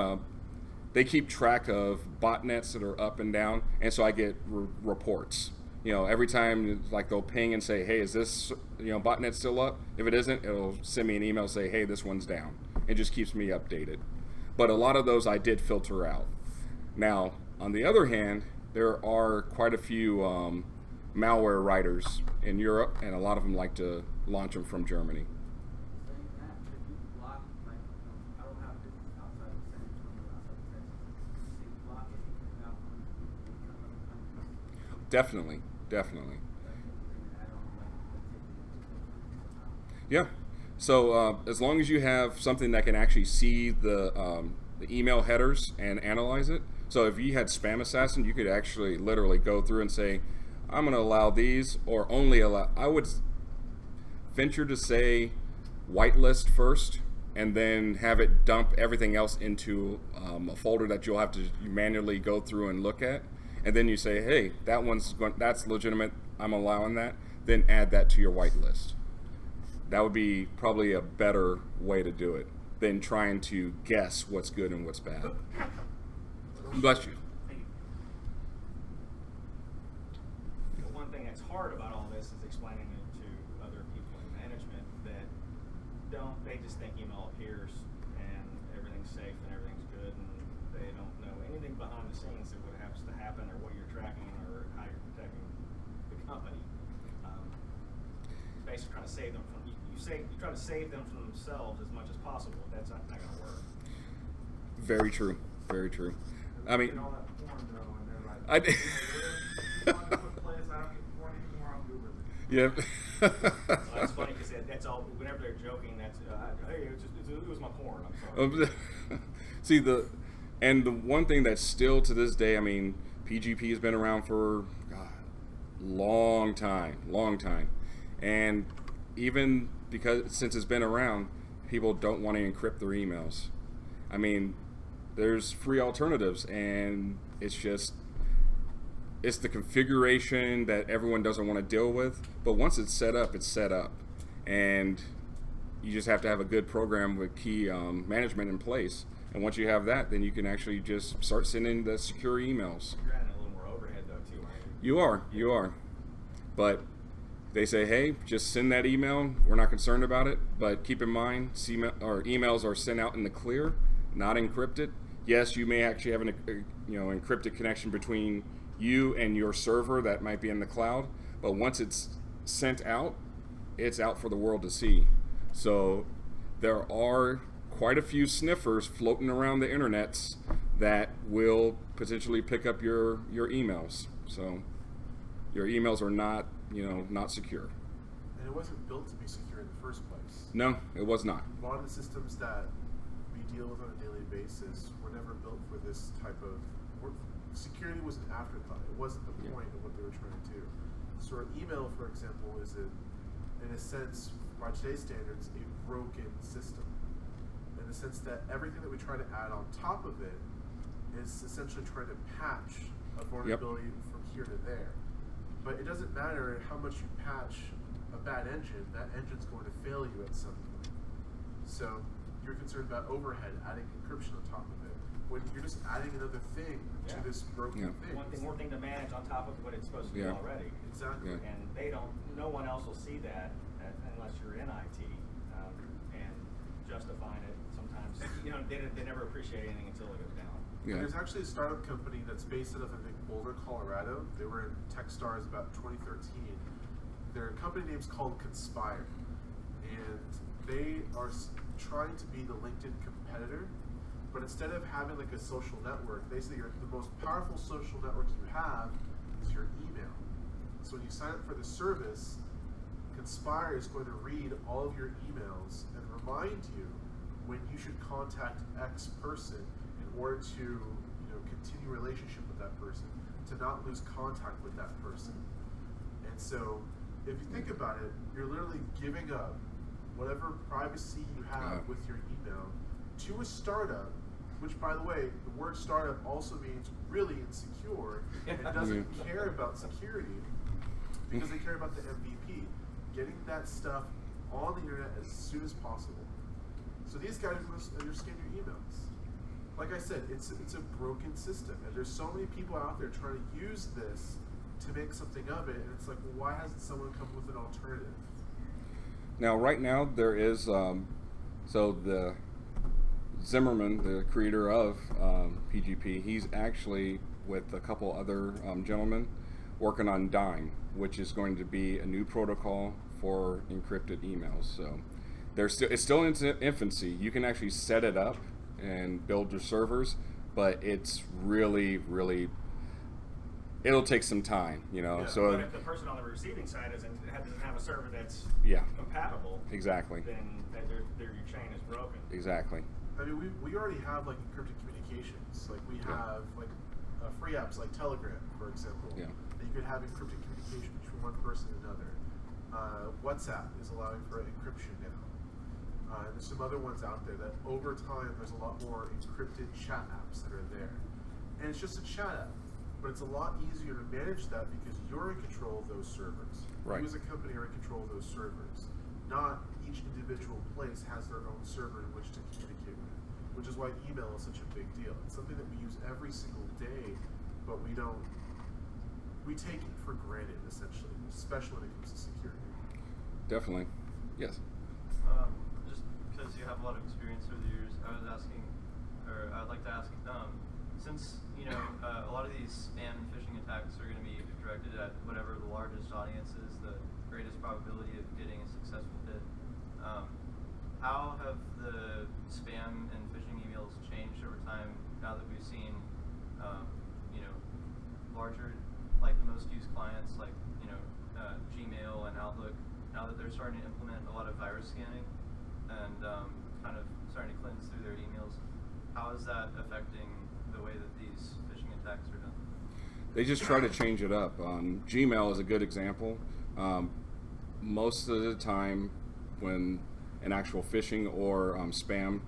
they keep track of botnets that are up and down, and so I get reports. Every time they'll ping and say, "Hey, is this botnet still up?" If it isn't, it'll send me an email say, "Hey, this one's down." It just keeps me updated. But a lot of those I did filter out. Now, on the other hand, there are quite a few malware writers in Europe, and a lot of them like to launch them from Germany. Saying that, if you block, I don't have business outside of San Antonio, outside of Texas. You say block anything out from other countries. Definitely. Yeah. So as long as you have something that can actually see the email headers and analyze it. So if you had Spam Assassin, you could actually literally go through and say, I'm going to allow these, or only allow. I would venture to say whitelist first, and then have it dump everything else into a folder that you'll have to manually go through and look at. And then you say, hey, that's legitimate, I'm allowing that. Then add that to your whitelist. That would be probably a better way to do it than trying to guess what's good and what's bad. Bless you. The one thing that's hard about all this is explaining it to other people in management that they just think email appears and everything's safe and everything's good, and they don't know anything behind the scenes of what has to happen or what you're tracking or how you're protecting the company. Basically trying to save them from, you try to save them from themselves as much as possible. That's not going to work. Very true. Very true. I mean, all that porn though, and they're like, I yeah. Well, that's funny because that's all. Whenever they're joking, that's hey, it was my porn. I'm sorry. See the one thing that's still to this day. I mean, PGP has been around for long time, and even because since it's been around, people don't want to encrypt their emails. I mean, there's free alternatives, and it's the configuration that everyone doesn't want to deal with. But once it's set up, and you just have to have a good program with key management in place. And once you have that, then you can actually just start sending the secure emails. You're adding a little more overhead though too, aren't you? You are. But they say, hey, just send that email. We're not concerned about it. But keep in mind, emails are sent out in the clear, not encrypted. Yes, you may actually have an encrypted connection between you and your server that might be in the cloud. But once it's sent out, it's out for the world to see. So there are quite a few sniffers floating around the internets that will potentially pick up your emails. So your emails are not secure. And it wasn't built to be secure in the first place. No, it was not. A lot of the systems that we deal with on a daily basis were never built for this type of work. Security was an afterthought. It wasn't the point of what they were trying to do. So our email, for example, is in a sense, by today's standards, a broken system. In the sense that everything that we try to add on top of it is essentially trying to patch a vulnerability from here to there. But it doesn't matter how much you patch a bad engine, that engine's going to fail you at some point. So you're concerned about overhead, adding encryption on top of it. When you're just adding another thing to this broken thing. More thing to manage on top of what it's supposed to be already. Exactly. Yeah. And no one else will see that unless you're in IT, and justifying it sometimes, they never appreciate anything until it goes down. Yeah. There's actually a startup company that's based out of, I think, Boulder, Colorado. They were in Techstars about 2013. Their company name's called Conspire. And they are trying to be the LinkedIn competitor, but instead of having like a social network, they say the most powerful social network you have is your email. So when you sign up for the service, Conspire is going to read all of your emails and remind you when you should contact X person in order to continue relationship with that person, to not lose contact with that person. And so if you think about it, you're literally giving up whatever privacy you have with your email to a startup, which, by the way, the word startup also means really insecure and doesn't care about security because they care about the MVP, getting that stuff on the internet as soon as possible. So these guys understand your emails. Like I said, it's a broken system, and there's so many people out there trying to use this to make something of it, and it's like, well, why hasn't someone come with an alternative? Now, right now, there is, so the Zimmerman, the creator of PGP, he's actually with a couple other gentlemen working on Dime, which is going to be a new protocol for encrypted emails. So it's still in its infancy. You can actually set it up and build your servers, but it's really, it'll take some time, So but if the person on the receiving side doesn't have a server that's compatible, exactly, then your chain is broken. Exactly. I mean, we already have like encrypted communications. Like we have like free apps like Telegram, for example. Yeah. That you could have encrypted communication between one person and another. WhatsApp is allowing for encryption now. There's some other ones out there that over time there's a lot more encrypted chat apps that are there. And it's just a chat app, but it's a lot easier to manage that because you're in control of those servers. Right. You as a company are in control of those servers. not each individual place has their own server in which to communicate with, which is why email is such a big deal. It's something that we use every single day, but we take it for granted, essentially, especially when it comes to security. Definitely. Yes. Just because you have a lot of experience over the years, I'd like to ask, since a lot of these spam and phishing attacks are going to be directed at whatever the largest audience is, the greatest probability of getting a successful hit. How have the spam and phishing emails changed over time now that we've seen, larger, like the most used clients, like Gmail and Outlook, now that they're starting to implement a lot of virus scanning and kind of starting to cleanse through their emails? How is that affecting the way that these phishing attacks are done? They just try to change it up. Gmail is a good example. Most of the time when an actual phishing or spam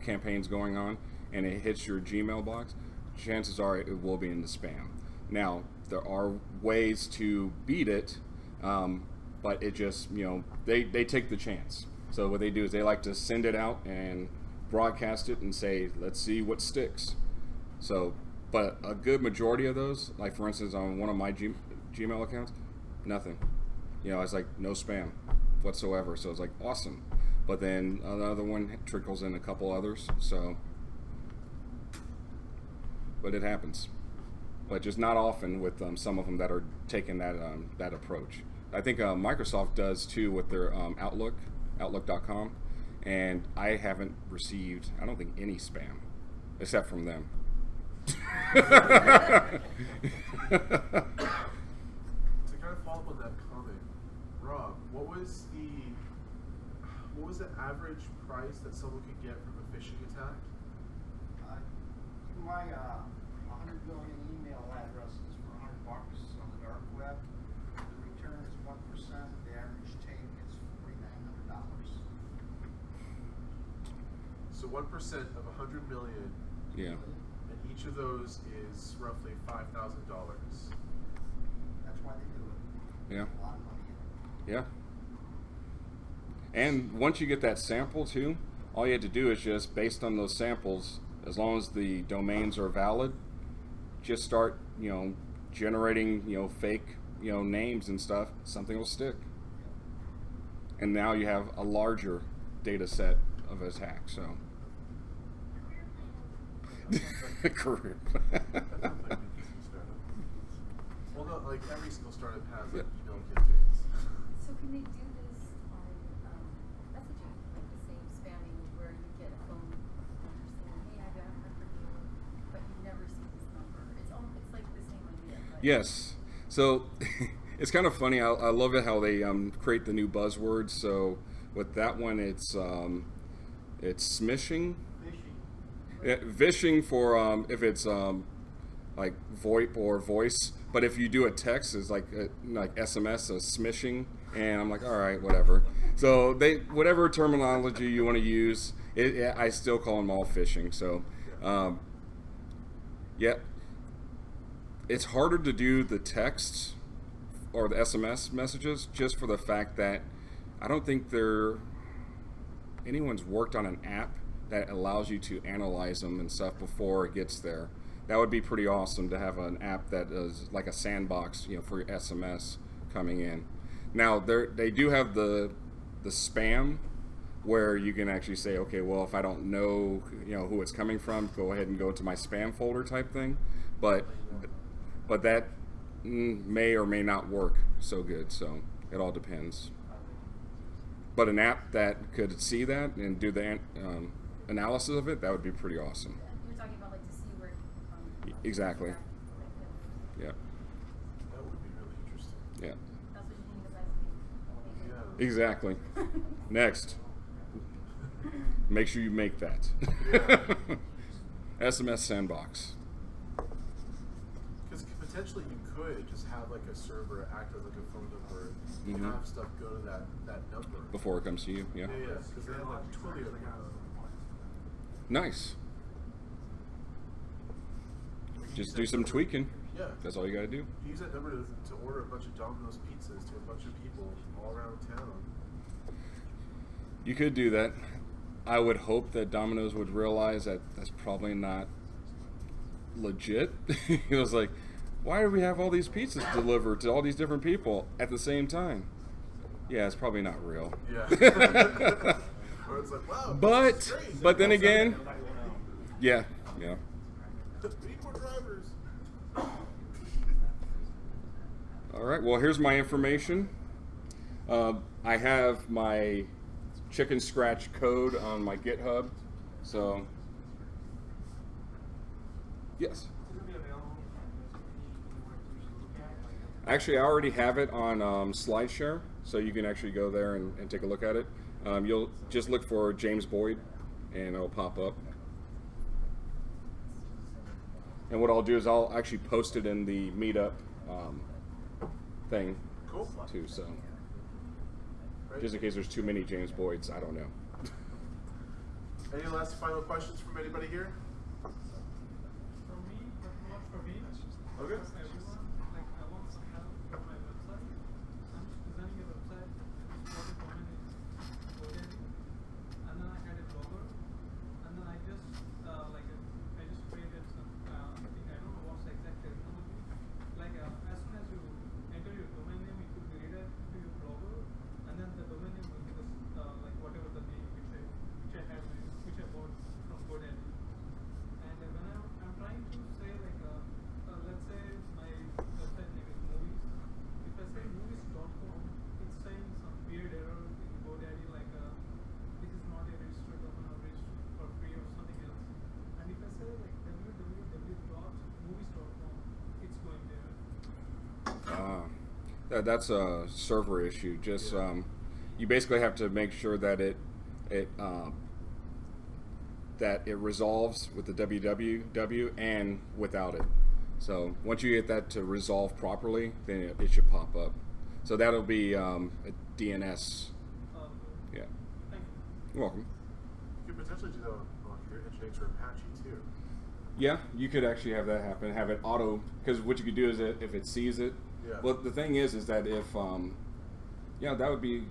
campaign's going on and it hits your Gmail box, chances are it will be in the spam. Now, there are ways to beat it, but it just, they take the chance. So what they do is they like to send it out and broadcast it and say, let's see what sticks. So, but a good majority of those, like for instance on one of my Gmail accounts, nothing. It's like no spam whatsoever. So it's like awesome. But then another one trickles in a couple others. So, but it happens. But just not often with some of them that are taking that approach. I think Microsoft does too with their Outlook.com, and I haven't received, I don't think, any spam, except from them. To kind of follow up on that comment, Rob, what was the average price that someone could get from a phishing attack? My 100 million email addresses for $100 on the dark web. The return is 1%. The average take is $4,900. So 1% of 100 million. Yeah. And each of those is roughly $5,000. That's why they do it. Yeah. A lot of money in it. Yeah. And once you get that sample too, all you have to do is just, based on those samples, as long as the domains are valid, just start, generating, fake, names and stuff. Something will stick. And now you have a larger data set of attack. So, career. Well, no, like every single startup has Yep. email campaigns. So can they do this on messaging, like the same spamming where you get a phone number saying, hey, I got a heard from you, but you never see this number. It's like the same idea. But Yes. So it's kind of funny. I love it how they create the new buzzwords. So with that one, it's smishing. Yeah, vishing for if it's like VoIP or voice. But if you do a text, it's like SMS, a smishing, and I'm like, all right, whatever. So whatever terminology you want to use, I still call them all phishing. So, yeah, it's harder to do the text or the SMS messages just for the fact that I don't think anyone's worked on an app that allows you to analyze them and stuff before it gets there. That would be pretty awesome to have an app that is like a sandbox, for your SMS coming in. Now they do have the spam where you can actually say, okay, well, if I don't know, who it's coming from, go ahead and go to my spam folder type thing. But that may or may not work so good. So it all depends. But an app that could see that and do the analysis of it, that would be pretty awesome. you're talking about like to see where it came from. Exactly. Yeah. That would be really interesting. Yeah. That's what you need the best. Yeah. Exactly. Next. Make sure you make that. SMS sandbox. Because potentially you could just have like a server act as like a phone number and Mhm. have stuff go to that number. Before it comes to you, yeah. Yeah, because they have like 20 of them. Nice. Just do some tweaking. Yeah. That's all you gotta do. You use that number to order a bunch of Domino's pizzas to a bunch of people all around town. You could do that. I would hope that Domino's would realize that that's probably not legit. He was like, why do we have all these pizzas delivered to all these different people at the same time? Yeah, it's probably not real. Yeah. Or it's like, wow, but then again, yeah. We need more drivers. All right, well, here's my information. I have my chicken scratch code on my GitHub, so yes. Actually, I already have it on SlideShare, so you can actually go there and take a look at it. You'll just look for James Boyd, and it'll pop up. And what I'll do is I'll actually post it in the meetup thing, cool, too. So, just in case there's too many James Boyds, I don't know. Any last final questions from anybody here? For me, but not for me. Okay. Everyone, like I want some help with my website. I'm designing a website. What the domain is GoDaddy, and then I had a blogger, and then I just I just created some. I don't know what's the exact technology. Like as soon as you enter your domain name, it will be redirected to your blogger, and then the domain name will be like whatever the name which I bought from GoDaddy. And when I'm trying to say like let's say my website name is movies. If I say movies.com, it's saying some weird error in GoDaddy like this is not a registered domain or registered for free or something else. And if I say like www.movies.com, it's going there. That's a server issue. Just you basically have to make sure that it resolves with the www and without it. So once you get that to resolve properly, then it should pop up. So that'll be a DNS. Yeah. You're welcome. You could potentially do that on your Nginx or Apache too. Yeah, you could actually have that happen. Have it auto, because what you could do is that if it sees it. Yeah. Well, the thing is that if that would be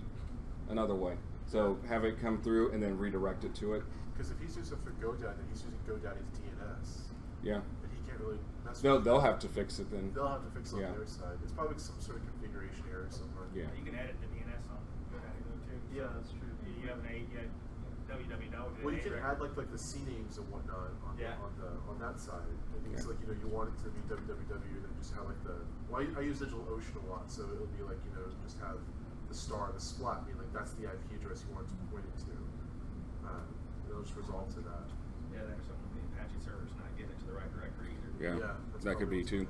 another way. So have it come through and then redirect it to it. Because if he's using stuff for GoDaddy, then he's using GoDaddy's DNS. Yeah. And he can't really mess They'll with it. have to fix it then. They'll have to fix it on their side. It's probably some sort of configuration error somewhere. Yeah. You can edit the DNS on GoDaddy though too. Yeah, that's true. You have www. Well, you can add like the C names and whatnot on that side. And you can say, you want it to be www, and then just have like I use DigitalOcean a lot, so it'll be like just have the star, the splat, meaning like that's the IP address you want it to point it to. It'll just resolve to that. Yeah, there's some of the Apache servers not getting it to the right directory either. Yeah, that could be too.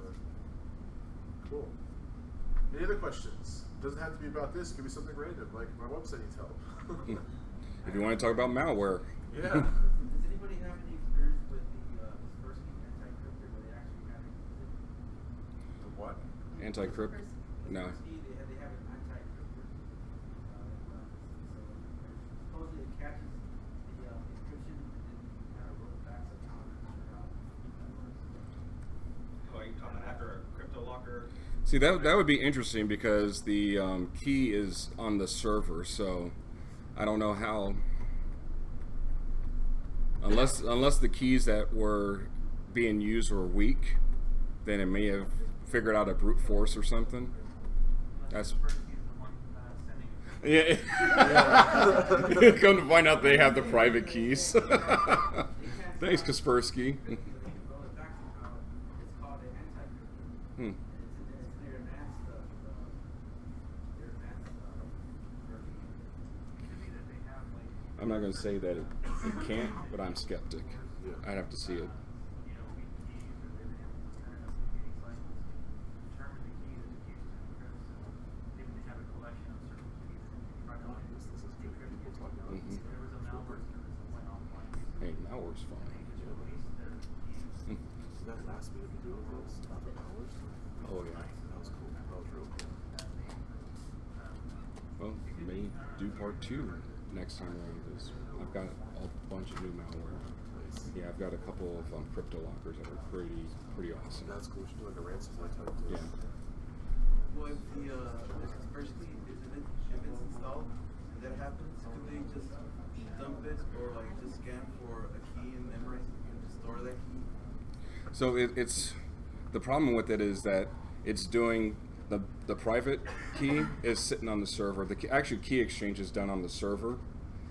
Cool. Any other questions? Doesn't have to be about this. It could be something random, like my website needs help. If you want to talk about malware. Yeah. Does anybody have any experience with the Kaspersky anti-crypto where they actually have it? The what? Anti-crypt? No. They have an anti-crypto. So supposedly it catches the encryption and kind of rolls back somehow. I'm not sure how that works. Oh, are you talking about after a crypto locker? See, that would be interesting because the key is on the server, so I don't know how. Unless the keys that were being used were weak, then it may have figured out a brute force or something. That's yeah. Come to find out they have the private keys. Thanks, Kaspersky. Hmm. I'm not going to say that it can't, but I'm skeptic. Yeah. I'd have to see it. Mm-hmm. Hey, malware's fun. That last meetup we did with this about the malware stuff. Oh yeah. That was cool. That was real cool. Well, may do part 2 next time around. Because I've got a bunch of new malware. Nice. Yeah, I've got a couple of crypto lockers that are pretty awesome. That's cool. We should do like a ransomware type too. Yeah. Well, if the Kaspersky is if it's installed and that happens, could they just dump it or like just scan for a key in memory and just store that key? So it's the problem with it is that it's doing the private key is sitting on the server. The actual key exchange is done on the server,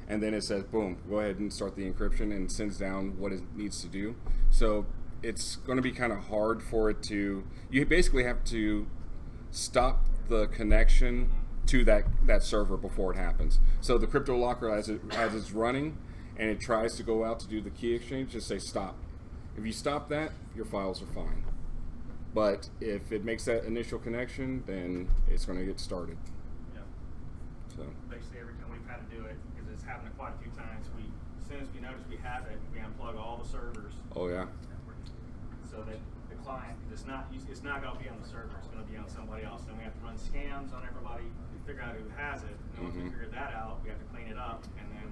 and then it says, boom, go ahead and start the encryption and sends down what it needs to do. So it's going to be kind of hard for it to. You basically have to stop the connection to that server before it happens. So the crypto locker, as it's running, and it tries to go out to do the key exchange, just say stop. If you stop that, your files are fine. But if it makes that initial connection, then it's going to get started. Yeah. So basically, every time we've had to do it, because it's happened quite a few times, as soon as we notice we have it, we unplug all the servers. Oh yeah. So that the client, it's not going to be on the server. It's going to be on somebody else. Then we have to run scans on everybody to figure out who has it. And once we figure that out, we have to clean it up, and then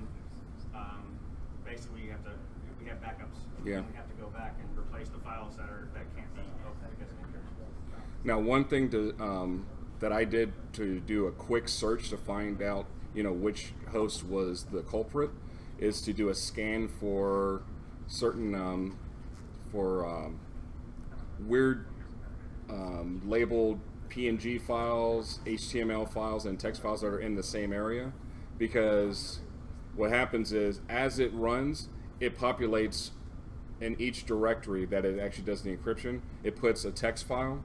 basically we have backups. Yeah. And we have to go back and replace the files that can't be opened because of encryption. Now, one thing that I did to do a quick search to find out, which host was the culprit, is to do a scan for certain weird labeled PNG files, HTML files, and text files that are in the same area, because what happens is as it runs, it populates in each directory that it actually does the encryption. It puts a text file,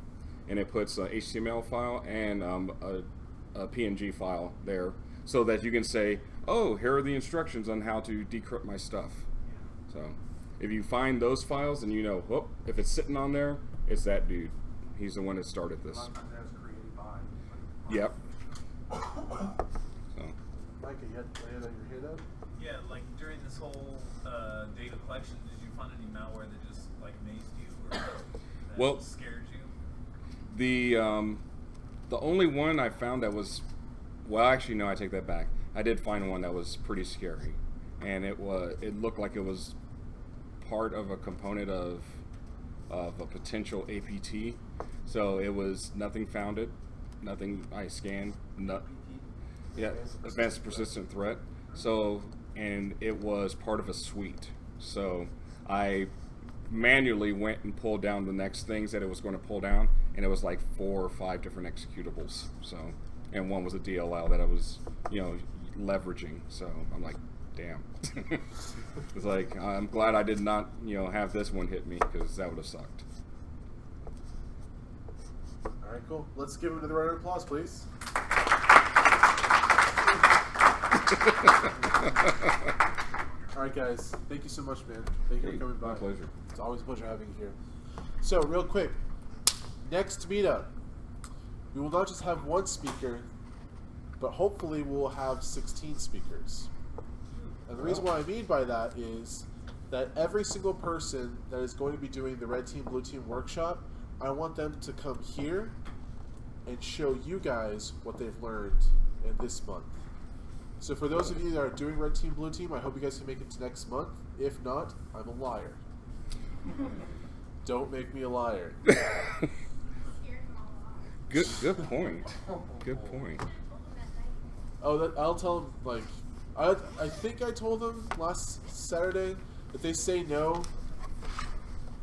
and it puts an HTML file and a PNG file there, so that you can say, oh, here are the instructions on how to decrypt my stuff. So if you find those files, and whoop, if it's sitting on there, it's that dude. He's the one that started this. A lot of times that was created by. Yep. So. Micah, you had any that you hit up? Yeah, like during this whole data collection, did you find any malware that just like mazed you or that scared you? The only one I found that was, well, actually no, I take that back. I did find one that was pretty scary, and it looked like it was part of a component of a potential APT. So it was nothing founded, nothing I scanned, advanced persistent threat. So, and it was part of a suite. So I manually went and pulled down the next things that it was going to pull down, and it was like 4 or 5 different executables. So, and one was a DLL that I was, leveraging. So I'm like, damn. It's like, I'm glad I did not, have this one hit me, because that would have sucked. All right, cool. Let's give him another round of applause, please. All right, guys. Thank you so much, man. Thank you for coming by. My pleasure. It's always a pleasure having you here. So, real quick, next meetup, we will not just have one speaker, but hopefully we'll have 16 speakers. And the reason why I mean by that is that every single person that is going to be doing the Red Team, Blue Team workshop, I want them to come here and show you guys what they've learned in this month. So for those of you that are doing Red Team, Blue Team, I hope you guys can make it to next month. If not, I'm a liar. Don't make me a liar. Good point. Good point. Oh, I'll tell them, like, I think I told them last Saturday. If they say no,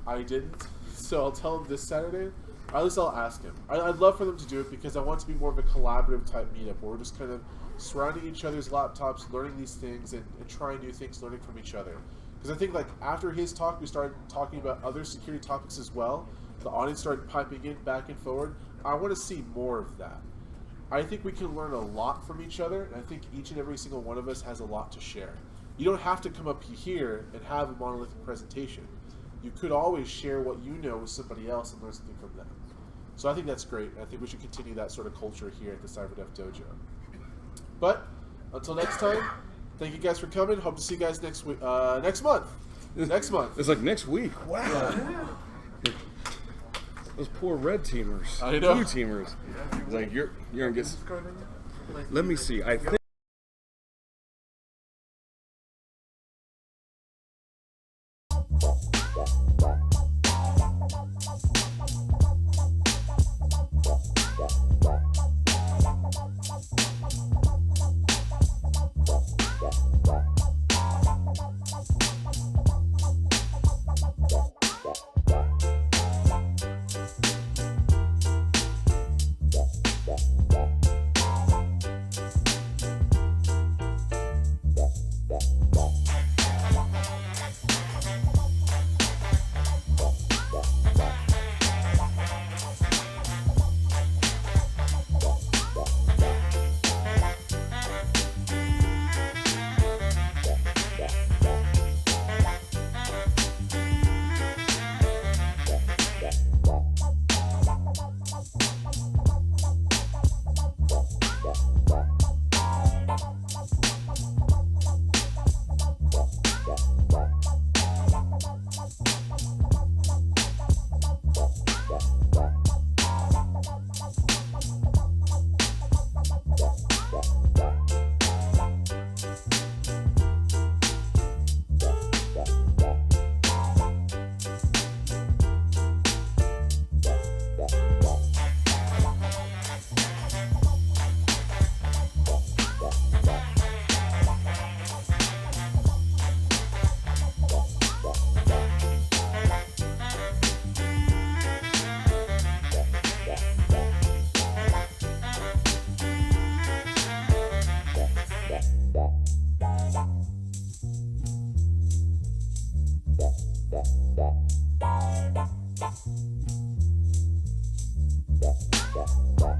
I didn't. So I'll tell them this Saturday. Or at least I'll ask him. I'd love for them to do it because I want it to be more of a collaborative type meetup where we're just kind of surrounding each other's laptops, learning these things, and trying new things, learning from each other. Because I think, like, after his talk, we started talking about other security topics as well. The audience started piping in back and forward. I want to see more of that. I think we can learn a lot from each other, and I think each and every single one of us has a lot to share. You don't have to come up here and have a monolithic presentation. You could always share what you know with somebody else and learn something from them. So I think that's great. I think we should continue that sort of culture here at the CyberDef Dojo. But until next time, thank you guys for coming. Hope to see you guys next week. Next month. Next month. It's like next week. Wow. Yeah. Those poor red teamers. I know. Blue teamers. It's like you're gonna get. Let me see. I think. Yeah. Bye.